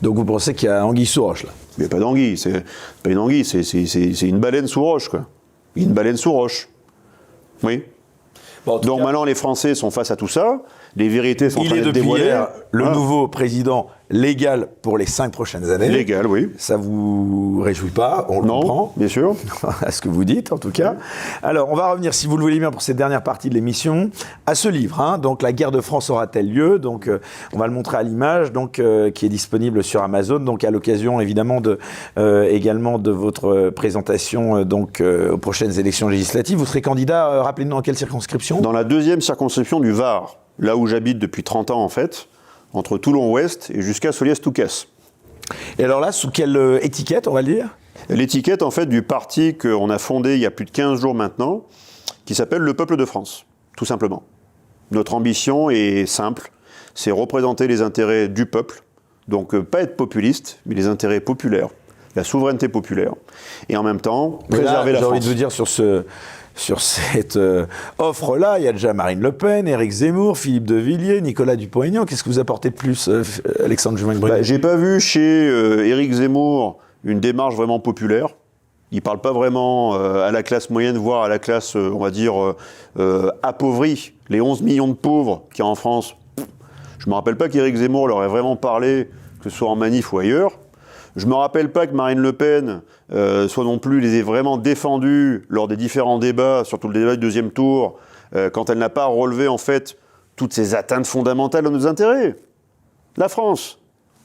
Donc vous pensez qu'il y a anguille sous roche là? Il n'y a pas d'anguille, c'est pas une anguille, c'est une baleine sous roche, quoi. Une baleine sous roche. Oui. Bon, donc maintenant, les Français sont face à tout ça, les vérités sont en train d'être dévoilées. Il est depuis hier le nouveau président légal pour les 5 prochaines années. Légal, oui. Ça vous réjouit pas, on le comprend. Non, bien sûr. À ce que vous dites, en tout cas. Alors, on va revenir, si vous le voulez bien, pour cette dernière partie de l'émission, à ce livre. Hein. Donc, La guerre de France aura-t-elle lieu? Donc, on va le montrer à l'image, donc, qui est disponible sur Amazon. Donc, à l'occasion, évidemment, également de votre présentation aux prochaines élections législatives. Vous serez candidat, rappelez-nous, dans quelle circonscription? Dans la 2e circonscription du Var, là où j'habite depuis 30 ans, en fait, entre Toulon-Ouest et jusqu'à Soliès-Toucas. Et alors là, sous quelle étiquette, on va le dire? L'étiquette, en fait, du parti qu'on a fondé il y a plus de 15 jours maintenant, qui s'appelle Le Peuple de France, tout simplement. Notre ambition est simple, c'est représenter les intérêts du peuple, donc pas être populiste, mais les intérêts populaires, la souveraineté populaire, et en même temps, préserver la France. J'ai envie de vous dire sur cette offre-là, il y a déjà Marine Le Pen, Éric Zemmour, Philippe de Villiers, Nicolas Dupont-Aignan. Qu'est-ce que vous apportez de plus, Alexandre Juvin-Brunet? J'ai pas vu chez Éric Zemmour une démarche vraiment populaire. Il parle pas vraiment à la classe moyenne, voire à la classe, on va dire, appauvrie. Les 11 millions de pauvres qu'il y a en France. Je me rappelle pas qu'Éric Zemmour leur ait vraiment parlé, que ce soit en manif ou ailleurs. Je me rappelle pas que Marine Le Pen soit non plus les ait vraiment défendus lors des différents débats, surtout le débat du 2e tour, quand elle n'a pas relevé en fait toutes ces atteintes fondamentales à nos intérêts. La France.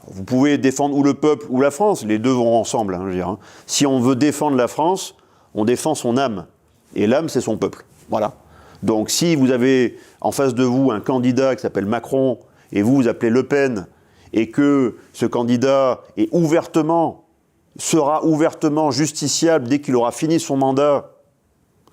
Vous pouvez défendre ou le peuple ou la France, les deux vont ensemble. Je veux dire, hein. Si on veut défendre la France, on défend son âme. Et l'âme, c'est son peuple. Voilà. Donc si vous avez en face de vous un candidat qui s'appelle Macron, et vous appelez Le Pen, et que ce candidat sera ouvertement justiciable dès qu'il aura fini son mandat,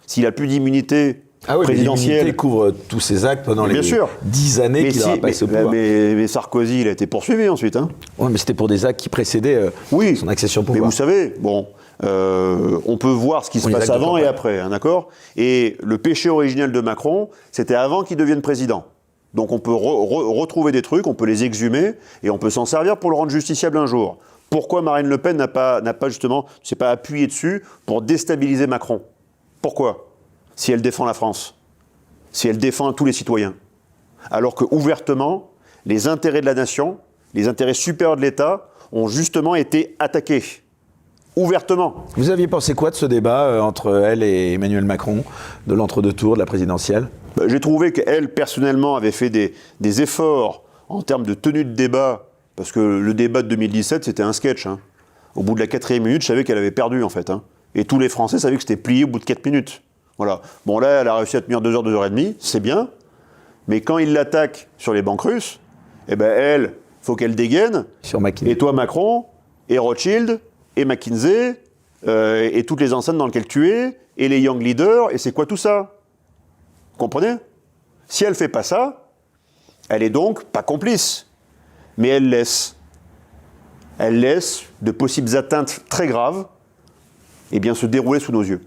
s'il a plus d'immunité présidentielle. L'immunité couvre tous ses actes pendant les 10 années qu'il aura passé au pouvoir. Mais Sarkozy, il a été poursuivi ensuite. Hein. Oui, mais c'était pour des actes qui précédaient son accession au pouvoir. Mais vous savez, on peut voir ce qui se passe avant et après, hein, d'accord? Et le péché originel de Macron, c'était avant qu'il devienne président. Donc on peut retrouver des trucs, on peut les exhumer, et on peut s'en servir pour le rendre justiciable un jour. Pourquoi Marine Le Pen n'a pas justement, ne s'est pas appuyé dessus pour déstabiliser Macron? Pourquoi? Si elle défend la France, si elle défend tous les citoyens. Alors que ouvertement, les intérêts de la nation, les intérêts supérieurs de l'État, ont justement été attaqués. Ouvertement. Vous aviez pensé quoi de ce débat entre elle et Emmanuel Macron, de l'entre-deux tours de la présidentielle? J'ai trouvé qu'elle, personnellement, avait fait des efforts en termes de tenue de débat, parce que le débat de 2017, c'était un sketch. Hein. Au bout de la 4e minute, je savais qu'elle avait perdu, en fait. Hein. Et tous les Français savaient que c'était plié au bout de 4 minutes. Voilà. Bon, là, elle a réussi à tenir 2 heures, 2 heures et demie, c'est bien. Mais quand il l'attaque sur les banques russes, elle, faut qu'elle dégaine. Sur McKinsey. Et toi, Macron, et Rothschild, et McKinsey, et toutes les enceintes dans lesquelles tu es, et les Young Leaders, et c'est quoi tout ça? Vous comprenez? Si elle ne fait pas ça, elle est donc pas complice. Mais elle laisse de possibles atteintes très graves se dérouler sous nos yeux.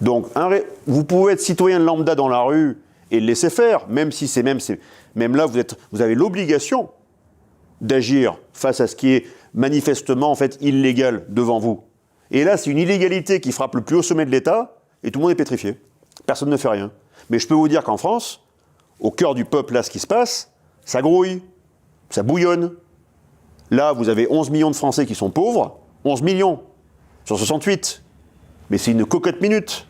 Donc, vous pouvez être citoyen lambda dans la rue et le laisser faire, même si même là, vous avez l'obligation d'agir face à ce qui est manifestement en fait illégal devant vous. Et là, c'est une illégalité qui frappe le plus haut sommet de l'État et tout le monde est pétrifié. Personne ne fait rien. Mais je peux vous dire qu'en France, au cœur du peuple, là, ce qui se passe, ça grouille, ça bouillonne. Là, vous avez 11 millions de Français qui sont pauvres, 11 millions sur 68. Mais c'est une cocotte minute.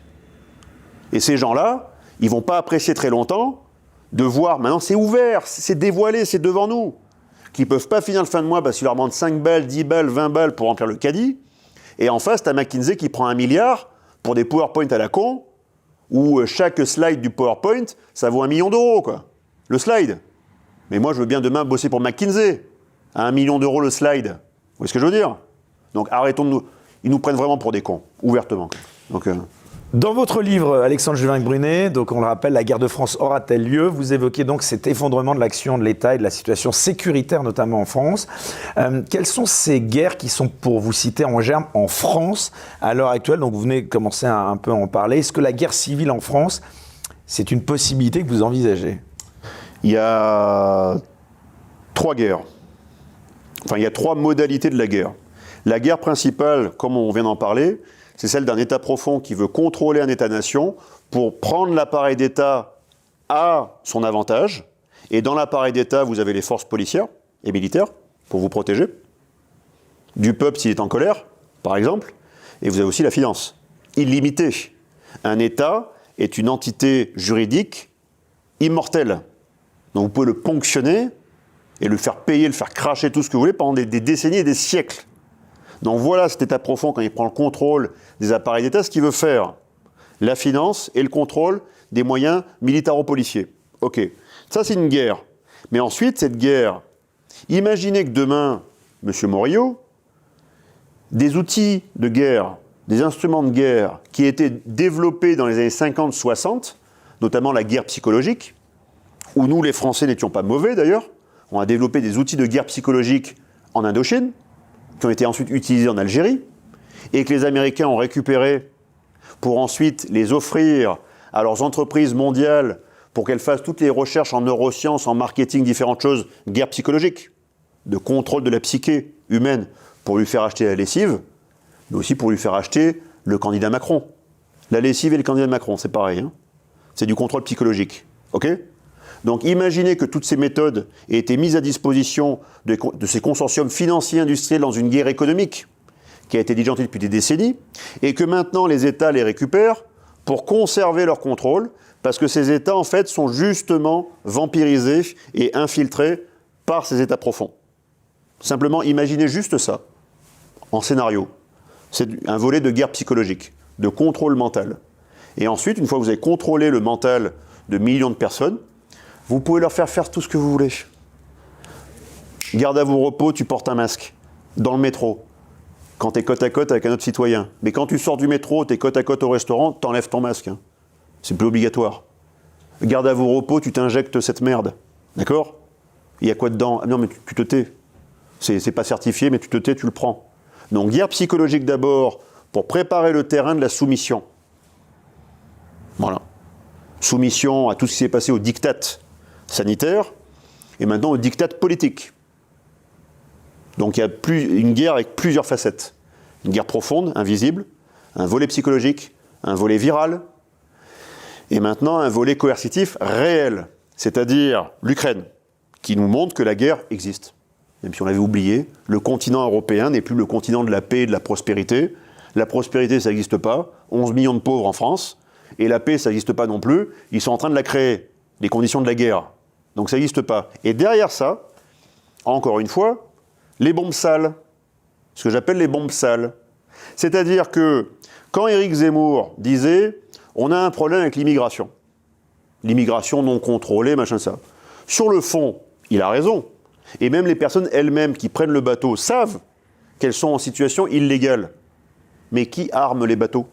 Et ces gens-là, ils ne vont pas apprécier très longtemps de voir, maintenant c'est ouvert, c'est dévoilé, c'est devant nous, qu'ils ne peuvent pas finir le fin de mois parce qu'ils leur demandent 5 balles, 10 balles, 20 balles pour remplir le caddie. Et en face, tu as McKinsey qui prend 1 milliard pour des PowerPoint à la con, où chaque slide du PowerPoint, ça vaut 1 million d'euros, quoi. Le slide. Mais moi, je veux bien demain bosser pour McKinsey. À 1 million d'euros le slide. Vous voyez ce que je veux dire? Donc arrêtons de nous... Ils nous prennent vraiment pour des cons, ouvertement. Donc, Dans votre livre, Alexandre Juvin-Brunet, donc on le rappelle, La guerre de France aura-t-elle lieu? Vous évoquez donc cet effondrement de l'action de l'État et de la situation sécuritaire, notamment en France. Quelles sont ces guerres qui sont, pour vous citer en germe, en France à l'heure actuelle? Donc vous venez de commencer un peu à en parler. Est-ce que la guerre civile en France, c'est une possibilité que vous envisagez? Il y a 3 guerres. Enfin, il y a 3 modalités de la guerre. La guerre principale, comme on vient d'en parler, c'est celle d'un État profond qui veut contrôler un État-nation pour prendre l'appareil d'État à son avantage. Et dans l'appareil d'État, vous avez les forces policières et militaires pour vous protéger. Du peuple s'il est en colère, par exemple. Et vous avez aussi la finance, illimitée. Un État est une entité juridique immortelle. Donc vous pouvez le ponctionner et le faire payer, le faire cracher, tout ce que vous voulez, pendant des décennies et des siècles. Donc voilà cet État profond, quand il prend le contrôle des appareils d'État, ce qu'il veut faire. La finance et le contrôle des moyens militaro-policiers. Ok, ça c'est une guerre. Mais ensuite, cette guerre, imaginez que demain, M. Morillo, des outils de guerre, des instruments de guerre qui étaient développés dans les années 50-60, notamment la guerre psychologique, où nous, les Français, n'étions pas mauvais d'ailleurs. On a développé des outils de guerre psychologique en Indochine, qui ont été ensuite utilisés en Algérie, et que les Américains ont récupérés pour ensuite les offrir à leurs entreprises mondiales pour qu'elles fassent toutes les recherches en neurosciences, en marketing, différentes choses, guerre psychologique, de contrôle de la psyché humaine pour lui faire acheter la lessive, mais aussi pour lui faire acheter le candidat Macron. La lessive et le candidat Macron, c'est pareil, hein. C'est du contrôle psychologique, ok ? Donc imaginez que toutes ces méthodes aient été mises à disposition de ces consortiums financiers industriels dans une guerre économique qui a été diligentée depuis des décennies, et que maintenant les États les récupèrent pour conserver leur contrôle, parce que ces États en fait sont justement vampirisés et infiltrés par ces États profonds. Simplement imaginez juste ça, en scénario. C'est un volet de guerre psychologique, de contrôle mental. Et ensuite, une fois que vous avez contrôlé le mental de millions de personnes, vous pouvez leur faire faire tout ce que vous voulez. Garde à vos repos, tu portes un masque. Dans le métro, quand tu es côte à côte avec un autre citoyen. Mais quand tu sors du métro, tu es côte à côte au restaurant, t'enlèves ton masque. Hein. C'est plus obligatoire. Garde à vos repos, tu t'injectes cette merde. D'accord ? Il y a quoi dedans ? Ah non, mais tu te tais. C'est pas certifié, mais tu te tais, tu le prends. Donc, guerre psychologique d'abord, pour préparer le terrain de la soumission. Voilà. Soumission à tout ce qui s'est passé au diktat sanitaire, et maintenant au diktat politique. Donc il y a une guerre avec plusieurs facettes. Une guerre profonde, invisible, un volet psychologique, un volet viral, et maintenant un volet coercitif réel, c'est-à-dire l'Ukraine, qui nous montre que la guerre existe. Même si on l'avait oublié, le continent européen n'est plus le continent de la paix et de la prospérité. La prospérité, ça n'existe pas. 11 millions de pauvres en France. Et la paix, ça n'existe pas non plus. Ils sont en train de la créer, les conditions de la guerre. Donc ça n'existe pas. Et derrière ça, encore une fois, les bombes sales. Ce que j'appelle les bombes sales. C'est-à-dire que quand Éric Zemmour disait « on a un problème avec l'immigration », l'immigration non contrôlée, machin ça. Sur le fond, il a raison. Et même les personnes elles-mêmes qui prennent le bateau savent qu'elles sont en situation illégale. Mais qui arme les bateaux ?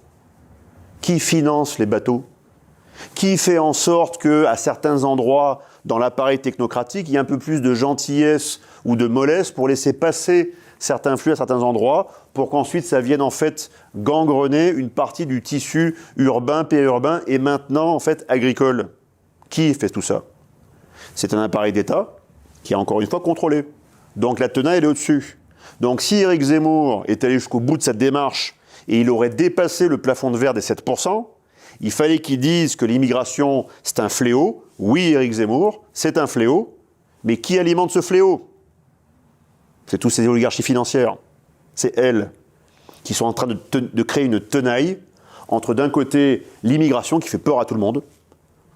Qui finance les bateaux ? Qui fait en sorte qu'à certains endroits, dans l'appareil technocratique, il y ait un peu plus de gentillesse ou de mollesse pour laisser passer certains flux à certains endroits, pour qu'ensuite ça vienne en fait gangrener une partie du tissu urbain, périurbain et maintenant en fait agricole. Qui fait tout ça ? C'est un appareil d'État qui est encore une fois contrôlé. Donc la tenaille elle est au-dessus. Donc si Éric Zemmour est allé jusqu'au bout de cette démarche et il aurait dépassé le plafond de verre des 7%, il fallait qu'il dise que l'immigration, c'est un fléau. Oui, Éric Zemmour, c'est un fléau. Mais qui alimente ce fléau ? C'est toutes ces oligarchies financières. C'est elles qui sont en train de créer une tenaille entre d'un côté l'immigration qui fait peur à tout le monde.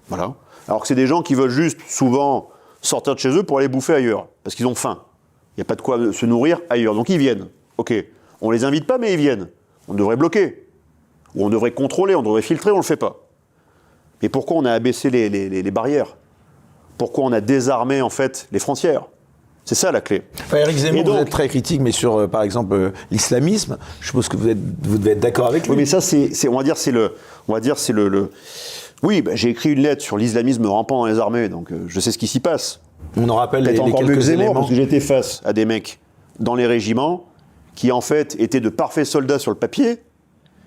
Voilà. Alors que c'est des gens qui veulent juste souvent sortir de chez eux pour aller bouffer ailleurs. Parce qu'ils ont faim. Il n'y a pas de quoi se nourrir ailleurs. Donc ils viennent. Ok. On les invite pas, mais ils viennent. On devrait bloquer. Ou on devrait contrôler, on devrait filtrer, on ne le fait pas. Mais pourquoi on a abaissé les barrières ? Pourquoi on a désarmé, en fait, les frontières ? C'est ça, la clé. Enfin, Éric Zemmour, vous êtes très critique, mais sur, par exemple, l'islamisme, je suppose que vous devez être d'accord avec lui. Oui, mais ça, on va dire, c'est le... Oui, bah, j'ai écrit une lettre sur l'islamisme rampant dans les armées, donc je sais ce qui s'y passe. On en rappelle peut-être les encore mieux que quelques Zemmour, éléments. parce que j'étais face à des mecs dans les régiments qui, en fait, étaient de parfaits soldats sur le papier.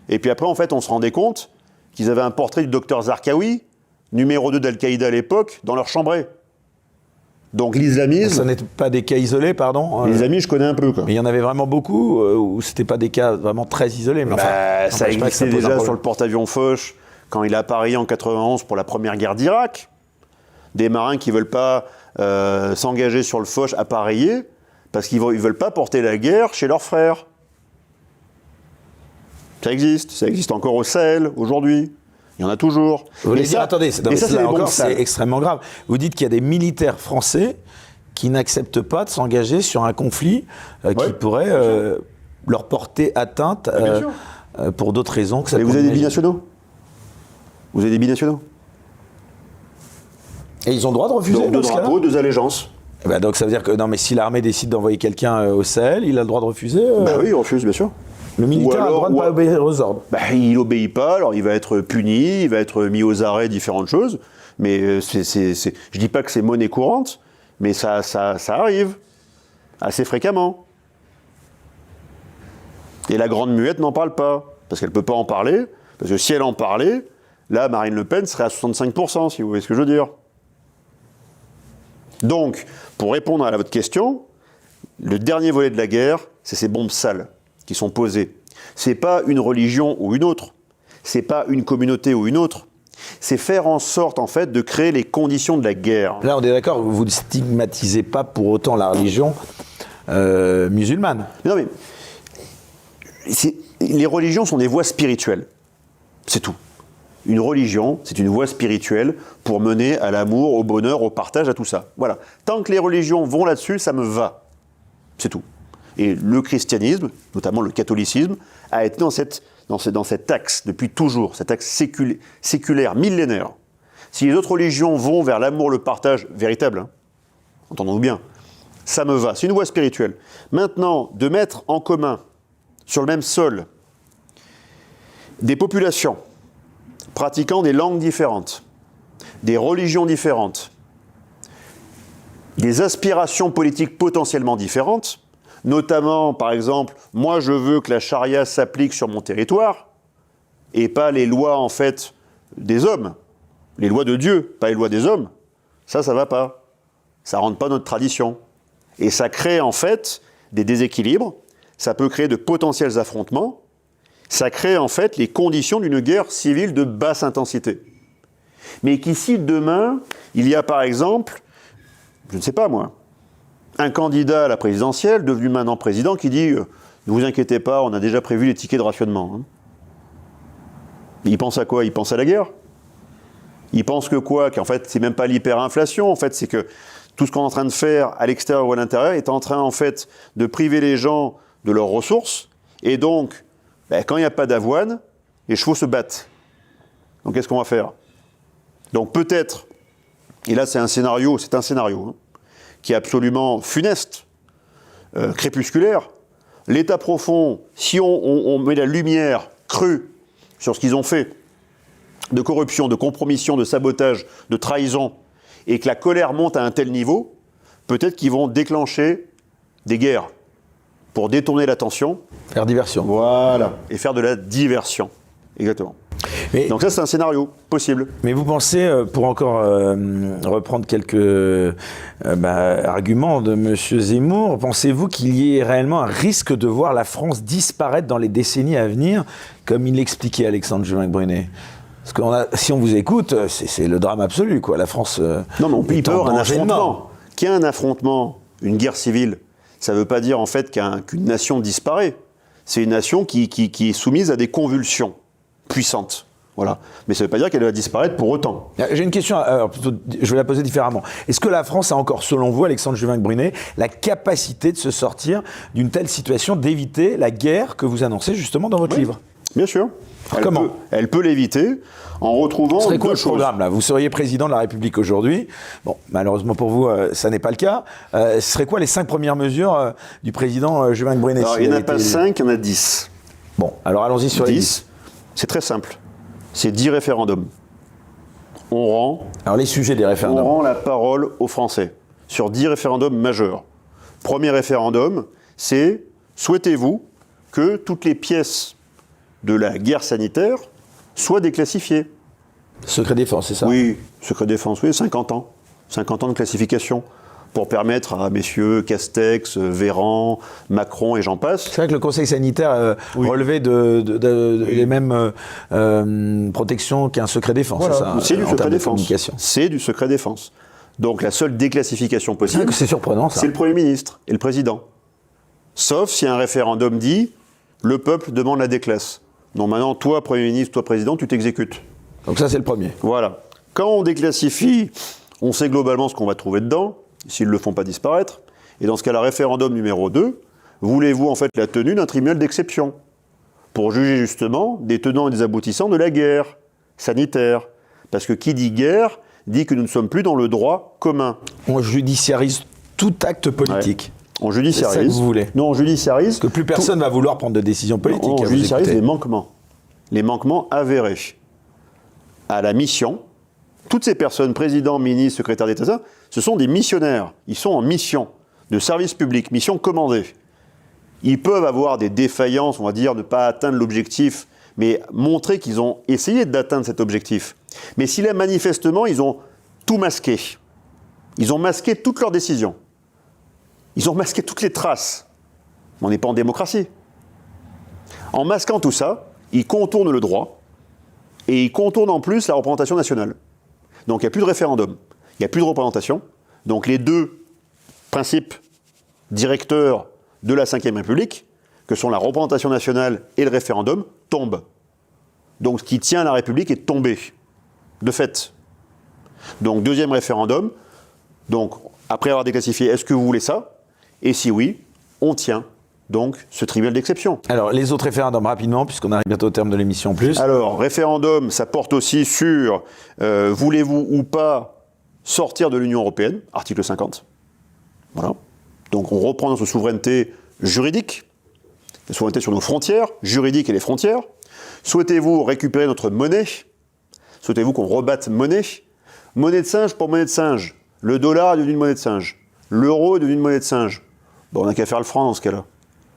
Et puis après, en fait, on se rendait compte qu'ils avaient un portrait du docteur Zarqawi, numéro 2 d'Al-Qaïda à l'époque, dans leur chambrée. Donc l'islamisme... Ça n'est pas des cas isolés, pardon L'islamisme, je connais un peu, quoi. Mais il y en avait vraiment beaucoup, ou c'était pas des cas vraiment très isolés, mais enfin, ça existait déjà sur le porte-avions Foch, quand il a appareillé en 91 pour la première guerre d'Irak. Des marins qui ne veulent pas s'engager sur le Foch appareillé, parce qu'ils ne veulent pas porter la guerre chez leurs frères. Ça existe encore au Sahel, aujourd'hui. Il y en a toujours. Vous voulez dire, attendez, c'est extrêmement grave. Vous dites qu'il y a des militaires français qui n'acceptent pas de s'engager sur un conflit qui pourrait leur porter atteinte pour d'autres raisons. Et vous avez des binationaux. Vous avez des binationaux. Et ils ont le droit de refuser. Donc, deux drapeaux, deux allégeances. Donc ça veut dire que non, mais si l'armée décide d'envoyer quelqu'un au Sahel, il a le droit de refuser Oui, il refuse, bien sûr. Le militaire a le droit de ne pas obéir aux ordres. Il n'obéit pas, alors il va être puni, il va être mis aux arrêts, différentes choses. Mais je ne dis pas que c'est monnaie courante, mais ça arrive assez fréquemment. Et la grande muette n'en parle pas, parce qu'elle ne peut pas en parler, parce que si elle en parlait, là, Marine Le Pen serait à 65%, si vous voyez ce que je veux dire. Donc, pour répondre à votre question, le dernier volet de la guerre, c'est ces bombes sales qui sont posées. C'est pas une religion ou une autre, c'est pas une communauté ou une autre, c'est faire en sorte, en fait, de créer les conditions de la guerre. Là, on est d'accord, vous ne stigmatisez pas pour autant la religion musulmane. Non, mais les religions sont des voies spirituelles, c'est tout. Une religion, c'est une voie spirituelle pour mener à l'amour, au bonheur, au partage, à tout ça. Voilà. Tant que les religions vont là-dessus, ça me va. C'est tout. Et le christianisme, notamment le catholicisme, a été dans cet axe depuis toujours, cet axe séculaire, millénaire. Si les autres religions vont vers l'amour, le partage véritable, entendons-nous bien, ça me va. C'est une voie spirituelle. Maintenant, de mettre en commun, sur le même sol, des populations pratiquant des langues différentes, des religions différentes, des aspirations politiques potentiellement différentes, notamment, par exemple, moi je veux que la charia s'applique sur mon territoire, et pas les lois, en fait, des hommes, les lois de Dieu, pas les lois des hommes, ça va pas. Ça rentre pas dans notre tradition. Et ça crée, en fait, des déséquilibres, ça peut créer de potentiels affrontements, ça crée en fait les conditions d'une guerre civile de basse intensité. Mais qu'ici, demain, il y a par exemple, je ne sais pas moi, un candidat à la présidentielle, devenu maintenant président, qui dit « Ne vous inquiétez pas, on a déjà prévu les tickets de rationnement. » Il pense à quoi? Il pense à la guerre. Il pense que quoi? Qu'en fait, c'est même pas l'hyperinflation, en fait, c'est que tout ce qu'on est en train de faire à l'extérieur ou à l'intérieur est en train, en fait, de priver les gens de leurs ressources, et donc, quand il n'y a pas d'avoine, les chevaux se battent. Donc qu'est-ce qu'on va faire? Donc peut-être, et là c'est un scénario qui est absolument funeste, crépusculaire. L'État profond, si on met la lumière crue sur ce qu'ils ont fait, de corruption, de compromission, de sabotage, de trahison, et que la colère monte à un tel niveau, peut-être qu'ils vont déclencher des guerres pour détourner l'attention. Faire diversion. Voilà. Et faire de la diversion. Exactement. Mais, donc ça, c'est un scénario possible. Mais vous pensez, pour encore reprendre quelques arguments de M. Zemmour, pensez-vous qu'il y ait réellement un risque de voir la France disparaître dans les décennies à venir, comme il l'expliquait Alexandre Juvinck-Brunet? Parce que si on vous écoute, c'est le drame absolu, quoi. La France. Non, mais il peut y avoir un affrontement. Qu'il y ait un affrontement, une guerre civile, ça ne veut pas dire en fait qu'une nation disparaît. C'est une nation qui est soumise à des convulsions puissantes. Voilà. Mais ça ne veut pas dire qu'elle va disparaître pour autant. J'ai une question, je vais la poser différemment. Est-ce que la France a encore, selon vous, Alexandre Juvinck-Brunet, la capacité de se sortir d'une telle situation, d'éviter la guerre que vous annoncez justement dans votre livre? Bien sûr. Comment? Elle peut l'éviter en retrouvant Ce serait quoi deux le choses. programme là? Vous seriez président de la République aujourd'hui. Bon, malheureusement pour vous, ça n'est pas le cas. Ce serait quoi les 5 premières mesures du président Juvinck-Brunet? Alors, il n'y en a pas 5, il y en a 10. Bon, alors allons-y sur les 10. C'est très simple. C'est 10 référendums. On rend... Alors les sujets des référendums. On rend la parole aux Français sur 10 référendums majeurs. Premier référendum, c'est souhaitez-vous que toutes les pièces de la guerre sanitaire soient déclassifiées? Secret défense, c'est ça? Oui, secret défense, oui, 50 ans. 50 ans de classification. pour permettre à messieurs Castex, Véran, Macron et j'en passe. C'est vrai que le Conseil sanitaire relevait les mêmes protections qu'un secret défense. Voilà. C'est ça, c'est du secret défense. De c'est du secret défense. Donc la seule déclassification possible, c'est surprenant, ça. C'est le Premier ministre et le Président. Sauf si un référendum dit le peuple demande la déclasse. Donc maintenant, toi, Premier ministre, toi, Président, tu t'exécutes. Donc ça, c'est le premier. Voilà. Quand on déclassifie, on sait globalement ce qu'on va trouver dedans, s'ils ne le font pas disparaître. Et dans ce cas-là, référendum numéro 2, voulez-vous en fait la tenue d'un tribunal d'exception pour juger justement des tenants et des aboutissants de la guerre sanitaire. Parce que qui dit guerre dit que nous ne sommes plus dans le droit commun. On judiciarise tout acte politique. Ouais. On judiciarise. C'est ça que vous voulez. Non, on judiciarise. Parce que plus personne va vouloir prendre de décisions politiques. On judiciarise les manquements. Les manquements avérés à la mission. Toutes ces personnes, présidents, ministres, secrétaires d'État, ce sont des missionnaires. Ils sont en mission de service public, mission commandée. Ils peuvent avoir des défaillances, on va dire, ne pas atteindre l'objectif, mais montrer qu'ils ont essayé d'atteindre cet objectif. Mais si là, manifestement, ils ont tout masqué, ils ont masqué toutes leurs décisions, ils ont masqué toutes les traces, on n'est pas en démocratie. En masquant tout ça, ils contournent le droit et ils contournent en plus la représentation nationale. Donc il n'y a plus de référendum, il n'y a plus de représentation. Donc les deux principes directeurs de la Ve République, que sont la représentation nationale et le référendum, tombent. Donc ce qui tient la République est tombé, de fait. Donc deuxième référendum, donc après avoir déclassifié, est-ce que vous voulez ça? Et si oui, on tient donc ce tribunal d'exception. Alors les autres référendums, rapidement, puisqu'on arrive bientôt au terme de l'émission en plus. Alors, référendum, ça porte aussi sur voulez-vous ou pas sortir de l'Union européenne, article 50. Voilà. Donc on reprend notre souveraineté juridique, la souveraineté sur nos frontières, juridiques et les frontières. Souhaitez-vous récupérer notre monnaie? Souhaitez-vous qu'on rebatte monnaie? Monnaie de singe pour monnaie de singe. Le dollar est devenu une monnaie de singe. L'euro est devenu une monnaie de singe. Bon, on n'a qu'à faire le franc dans ce cas-là.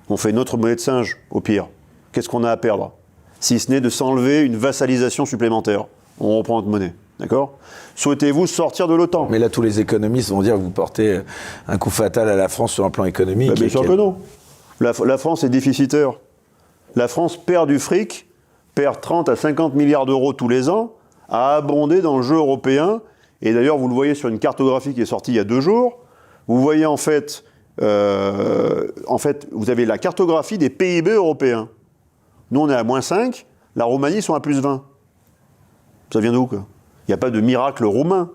On fait notre monnaie de singe, au pire. Qu'est-ce qu'on a à perdre? Si ce n'est de s'enlever une vassalisation supplémentaire. On reprend notre monnaie. D'accord? Souhaitez-vous sortir de l'OTAN? Mais là, tous les économistes vont dire que vous portez un coup fatal à la France sur un plan économique. Bien sûr que non. La France est déficitaire. La France perd du fric, perd 30 à 50 milliards d'euros tous les ans, à abonder dans le jeu européen. Et d'ailleurs, vous le voyez sur une cartographie qui est sortie il y a 2 jours. Vous voyez en fait, vous avez la cartographie des PIB européens. Nous, on est à -5, la Roumanie sont à +20. Ça vient d'où, quoi? Il n'y a pas de miracle roumain,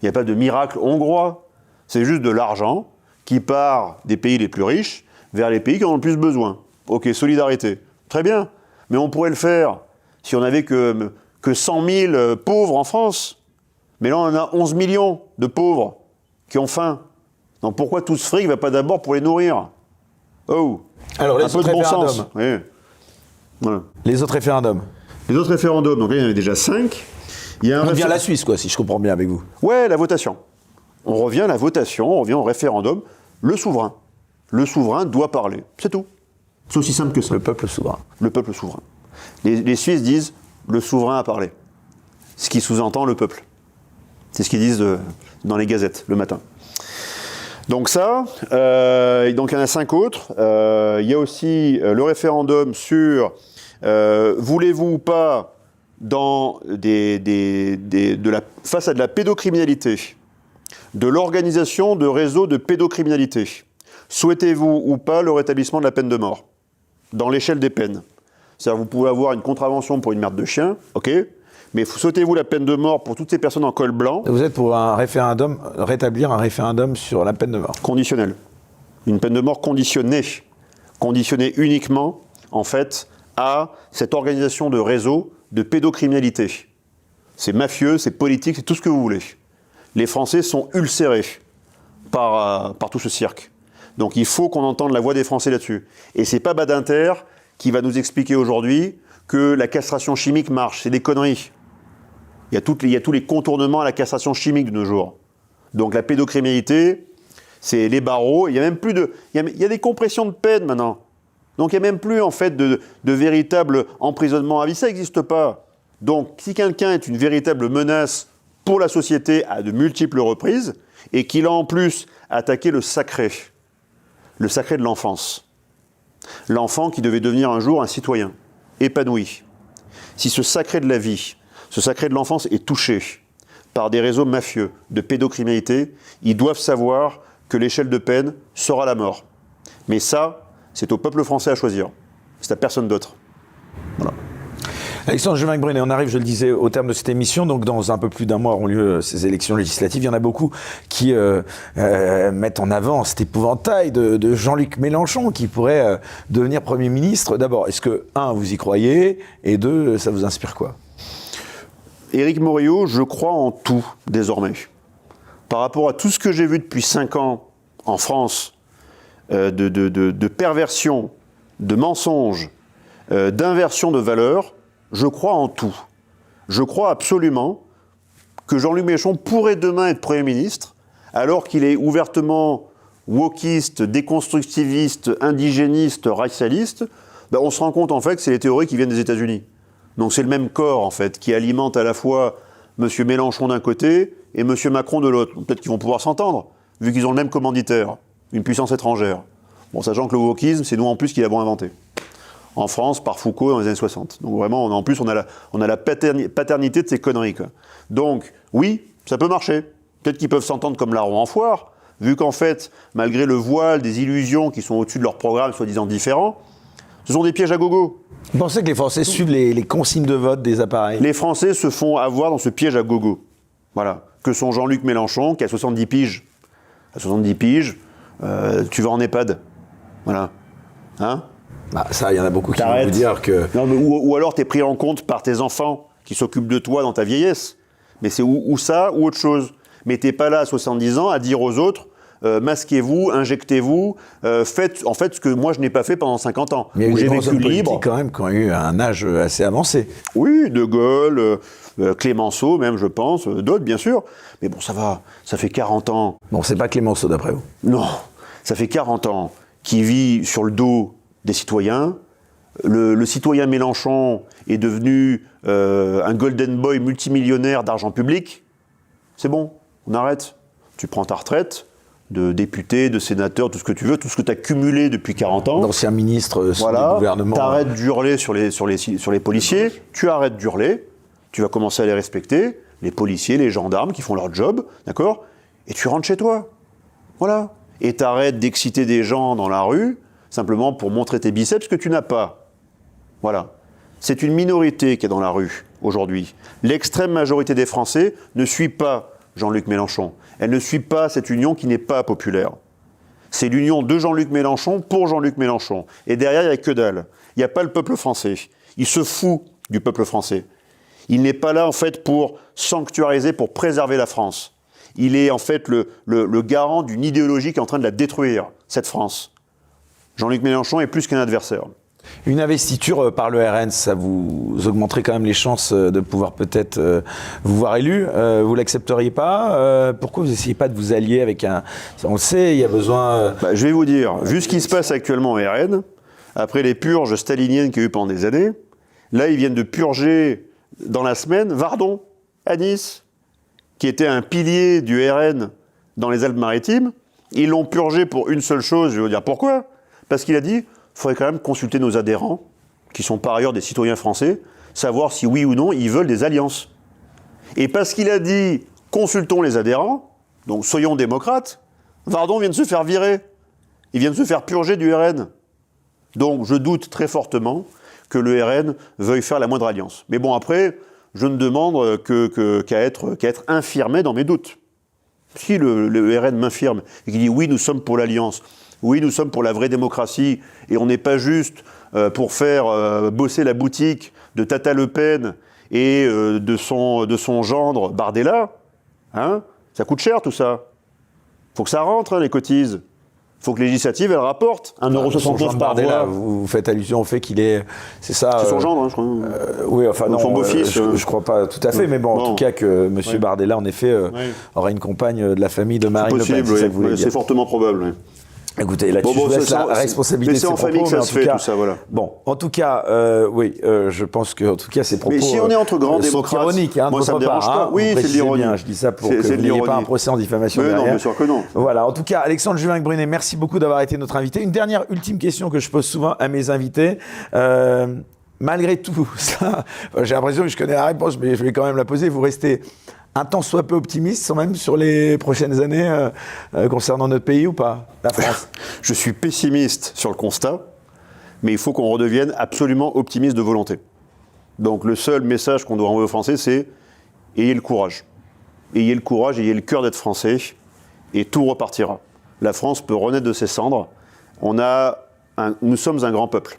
il n'y a pas de miracle hongrois. C'est juste de l'argent qui part des pays les plus riches vers les pays qui en ont le plus besoin. Ok, solidarité. Très bien, mais on pourrait le faire si on n'avait que 100 000 pauvres en France. Mais là, on a 11 millions de pauvres qui ont faim. Donc pourquoi tout ce fric ne va pas d'abord pour les nourrir? Oh, alors, les un peu autres de bon référendums. sens. Oui. Voilà. Les autres référendums. Les autres référendums, donc là, il y en avait déjà 5. Il y a On revient à la Suisse, quoi, si je comprends bien avec vous. Ouais, la votation. On revient à la votation, on revient au référendum. Le souverain doit parler. C'est tout. C'est aussi simple que ça. Le peuple souverain. Le peuple souverain. Les Suisses disent le souverain a parlé. Ce qui sous-entend le peuple. C'est ce qu'ils disent dans les gazettes le matin. Donc ça, donc il y en a 5 autres. Il y a aussi le référendum sur voulez-vous ou pas face à de la pédocriminalité, de l'organisation de réseaux de pédocriminalité, souhaitez-vous ou pas le rétablissement de la peine de mort dans l'échelle des peines? C'est-à-dire vous pouvez avoir une contravention pour une merde de chien, ok, mais souhaitez-vous la peine de mort pour toutes ces personnes en col blanc? Vous êtes pour un référendum, rétablir un référendum sur la peine de mort? Conditionnelle. Une peine de mort conditionnée. Conditionnée uniquement, en fait, à cette organisation de réseau de pédocriminalité. C'est mafieux, c'est politique, c'est tout ce que vous voulez. Les Français sont ulcérés par tout ce cirque. Donc il faut qu'on entende la voix des Français là-dessus. Et c'est pas Badinter qui va nous expliquer aujourd'hui que la castration chimique marche. C'est des conneries. Il y a tous les contournements à la castration chimique de nos jours. Donc la pédocriminalité, c'est les barreaux. Il y a même plus de... Il y a des compressions de peine maintenant. Donc il n'y a même plus en fait de véritable emprisonnement à vie, ça n'existe pas. Donc si quelqu'un est une véritable menace pour la société à de multiples reprises, et qu'il a en plus attaqué le sacré de l'enfance. L'enfant qui devait devenir un jour un citoyen, épanoui. Si ce sacré de la vie, ce sacré de l'enfance est touché par des réseaux mafieux de pédocriminalité, ils doivent savoir que l'échelle de peine sera la mort. Mais ça, c'est au peuple français à choisir. C'est à personne d'autre. Voilà. Alexandre Juvinck-Brunet, on arrive, je le disais, au terme de cette émission. Donc, dans un peu plus d'un mois auront lieu ces élections législatives. Il y en a beaucoup qui mettent en avant cet épouvantail de Jean-Luc Mélenchon qui pourrait devenir Premier ministre. D'abord, est-ce que, un, vous y croyez, et deux, ça vous inspire quoi? Éric Morillo, je crois en tout, désormais. Par rapport à tout ce que j'ai vu depuis 5 ans en France, de perversion, de mensonges, d'inversion de valeurs, je crois en tout. Je crois absolument que Jean-Luc Mélenchon pourrait demain être Premier ministre, alors qu'il est ouvertement wokiste, déconstructiviste, indigéniste, racialiste. Ben on se rend compte en fait que c'est les théories qui viennent des États-Unis. Donc c'est le même corps en fait qui alimente à la fois M. Mélenchon d'un côté et M. Macron de l'autre. Peut-être qu'ils vont pouvoir s'entendre, vu qu'ils ont le même commanditaire, une puissance étrangère. Bon, sachant que le wokisme, c'est nous en plus qui l'avons inventé. En France, par Foucault dans les années 60. Donc vraiment, en plus, on a la paternité de ces conneries, quoi. Donc, oui, ça peut marcher. Peut-être qu'ils peuvent s'entendre comme larrons en foire, vu qu'en fait, malgré le voile des illusions qui sont au-dessus de leur programme, soi-disant différents, ce sont des pièges à gogo. Vous pensez que les Français suivent les consignes de vote des appareils? Les Français se font avoir dans ce piège à gogo. Voilà. Que sont Jean-Luc Mélenchon, qui a 70 piges. À 70 piges, tu vas en EHPAD. Voilà. Hein? Bah, ça, il y en a beaucoup qui vont vous dire que... Non, mais ou alors tu es pris en compte par tes enfants qui s'occupent de toi dans ta vieillesse. Mais c'est ou ça ou autre chose. Mais t'es pas là à 70 ans à dire aux autres masquez-vous, injectez-vous, faites en fait ce que moi je n'ai pas fait pendant 50 ans. Mais il y a eu j'ai des vécu grands hommes libre. politiques quand même qui ont eu un âge assez avancé. Oui, De Gaulle, Clémenceau même je pense, d'autres bien sûr. Mais bon ça va, ça fait 40 ans. Bon, c'est pas Clémenceau d'après vous? Non, ça fait 40 ans qu'il vit sur le dos des citoyens. Le citoyen Mélenchon est devenu un golden boy multimillionnaire d'argent public. C'est bon, on arrête. Tu prends ta retraite de député, de sénateur, tout ce que tu veux, tout ce que tu as cumulé depuis 40 ans. D'ancien ministre sous voilà, le gouvernement. T'arrêtes d'hurler sur les policiers, tu arrêtes d'hurler, tu vas commencer à les respecter, les policiers, les gendarmes qui font leur job, d'accord? Et tu rentres chez toi. Voilà. Et t'arrêtes d'exciter des gens dans la rue, simplement pour montrer tes biceps que tu n'as pas. Voilà. C'est une minorité qui est dans la rue aujourd'hui. L'extrême majorité des Français ne suit pas Jean-Luc Mélenchon. Elle ne suit pas cette union qui n'est pas populaire. C'est l'union de Jean-Luc Mélenchon pour Jean-Luc Mélenchon. Et derrière, il n'y a que dalle. Il n'y a pas le peuple français. Il se fout du peuple français. Il n'est pas là, en fait, pour sanctuariser, pour préserver la France. Il est, en fait, le garant d'une idéologie qui est en train de la détruire, cette France. Jean-Luc Mélenchon est plus qu'un adversaire. Une investiture par le RN, ça vous augmenterait quand même les chances de pouvoir peut-être vous voir élu. Vous l'accepteriez pas? Pourquoi vous n'essayez pas de vous allier avec un... On le sait, il y a besoin... Je vais vous dire, vu ce qui se passe actuellement au RN, après les purges staliniennes qu'il y a eu pendant des années, là ils viennent de purger dans la semaine Vardon, à Nice, qui était un pilier du RN dans les Alpes-Maritimes. Ils l'ont purgé pour une seule chose, je vais vous dire pourquoi. Parce qu'il a dit... il faudrait quand même consulter nos adhérents, qui sont par ailleurs des citoyens français, savoir si oui ou non ils veulent des alliances. Et parce qu'il a dit « consultons les adhérents », donc soyons démocrates, Vardon vient de se faire virer. Il vient de se faire purger du RN. Donc je doute très fortement que le RN veuille faire la moindre alliance. Mais bon, après, je ne demande qu'à être infirmé dans mes doutes. Si le RN m'infirme et qu'il dit « oui, nous sommes pour l'alliance », oui, nous sommes pour la vraie démocratie et on n'est pas juste pour faire bosser la boutique de Tata Le Pen et de son gendre Bardella. Hein, ça coûte cher tout ça. Faut que ça rentre, hein, les cotises. Faut que législative, elle rapporte 1,69 € par voix. Vous faites allusion au fait qu'il est... C'est ça... C'est son gendre, hein, je crois. Oui, enfin non, son beau-fils. Je crois pas tout à fait, mais bon, en tout cas que M. Bardella, en effet, ouais. aura une compagne de la famille de Marine Le Pen. C'est possible, oui. C'est fortement probable, oui. Écoutez, là-dessus, je laisse la responsabilité de ses propos. Mais c'est en famille que ça se fait, tout ça, voilà. Bon, en tout cas, oui, je pense que, en tout cas, ces propos. Mais si on est entre grands démocrates, ironiques, hein, moi, ça me dérange pas. Oui, c'est de l'ironie. Je dis ça pour que vous n'ayez pas un procès en diffamation derrière. Non, bien sûr que non. Voilà, en tout cas, Alexandre Juvin-Brunet, merci beaucoup d'avoir été notre invité. Une dernière, ultime question que je pose souvent à mes invités. Malgré tout ça, j'ai l'impression que je connais la réponse, mais je vais quand même la poser. Vous restez un tant soit peu optimiste, quand même, sur les prochaines années concernant notre pays ou pas, la France? Je suis pessimiste sur le constat, mais il faut qu'on redevienne absolument optimiste de volonté. Donc le seul message qu'on doit envoyer aux Français, c'est ayez le courage. Ayez le courage, ayez le cœur d'être Français, et tout repartira. La France peut renaître de ses cendres. Nous sommes un grand peuple,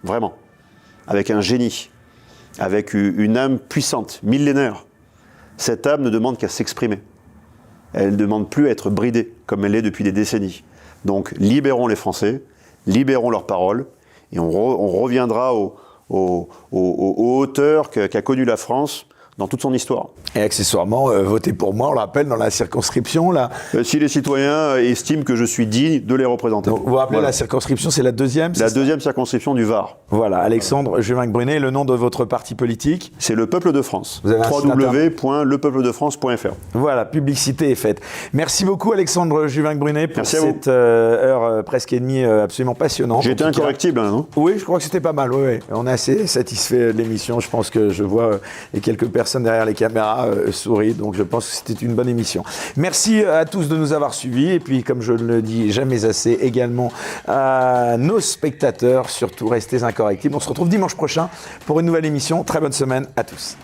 vraiment, avec un génie, avec une âme puissante, millénaire. Cette âme ne demande qu'à s'exprimer. Elle ne demande plus à être bridée, comme elle l'est depuis des décennies. Donc, libérons les Français, libérons leurs paroles, et on reviendra aux hauteurs qu'a connues la France dans toute son histoire. Et accessoirement, votez pour moi, on le rappelle, dans la circonscription. Là. Si les citoyens estiment que je suis digne de les représenter. Donc, vous vous rappelez, la circonscription, c'est la deuxième? La deuxième circonscription du Var. Voilà, Alexandre Juvin-Brunet, le nom de votre parti politique? C'est Le Peuple de France. www.lepeuple-de-france.fr. Voilà, publicité est faite. Merci beaucoup Alexandre Juvin-Brunet pour cette heure presque et demie absolument passionnante. J'ai été incorrectible, hein, non? Oui, je crois que c'était pas mal. Oui. On est assez satisfait de l'émission. Je pense que je vois les quelques personnes derrière les caméras sourient, donc je pense que c'était une bonne émission. Merci à tous de nous avoir suivis, et puis comme je ne le dis jamais assez, également à nos spectateurs, surtout restez incorrectibles. On se retrouve dimanche prochain pour une nouvelle émission. Très bonne semaine à tous.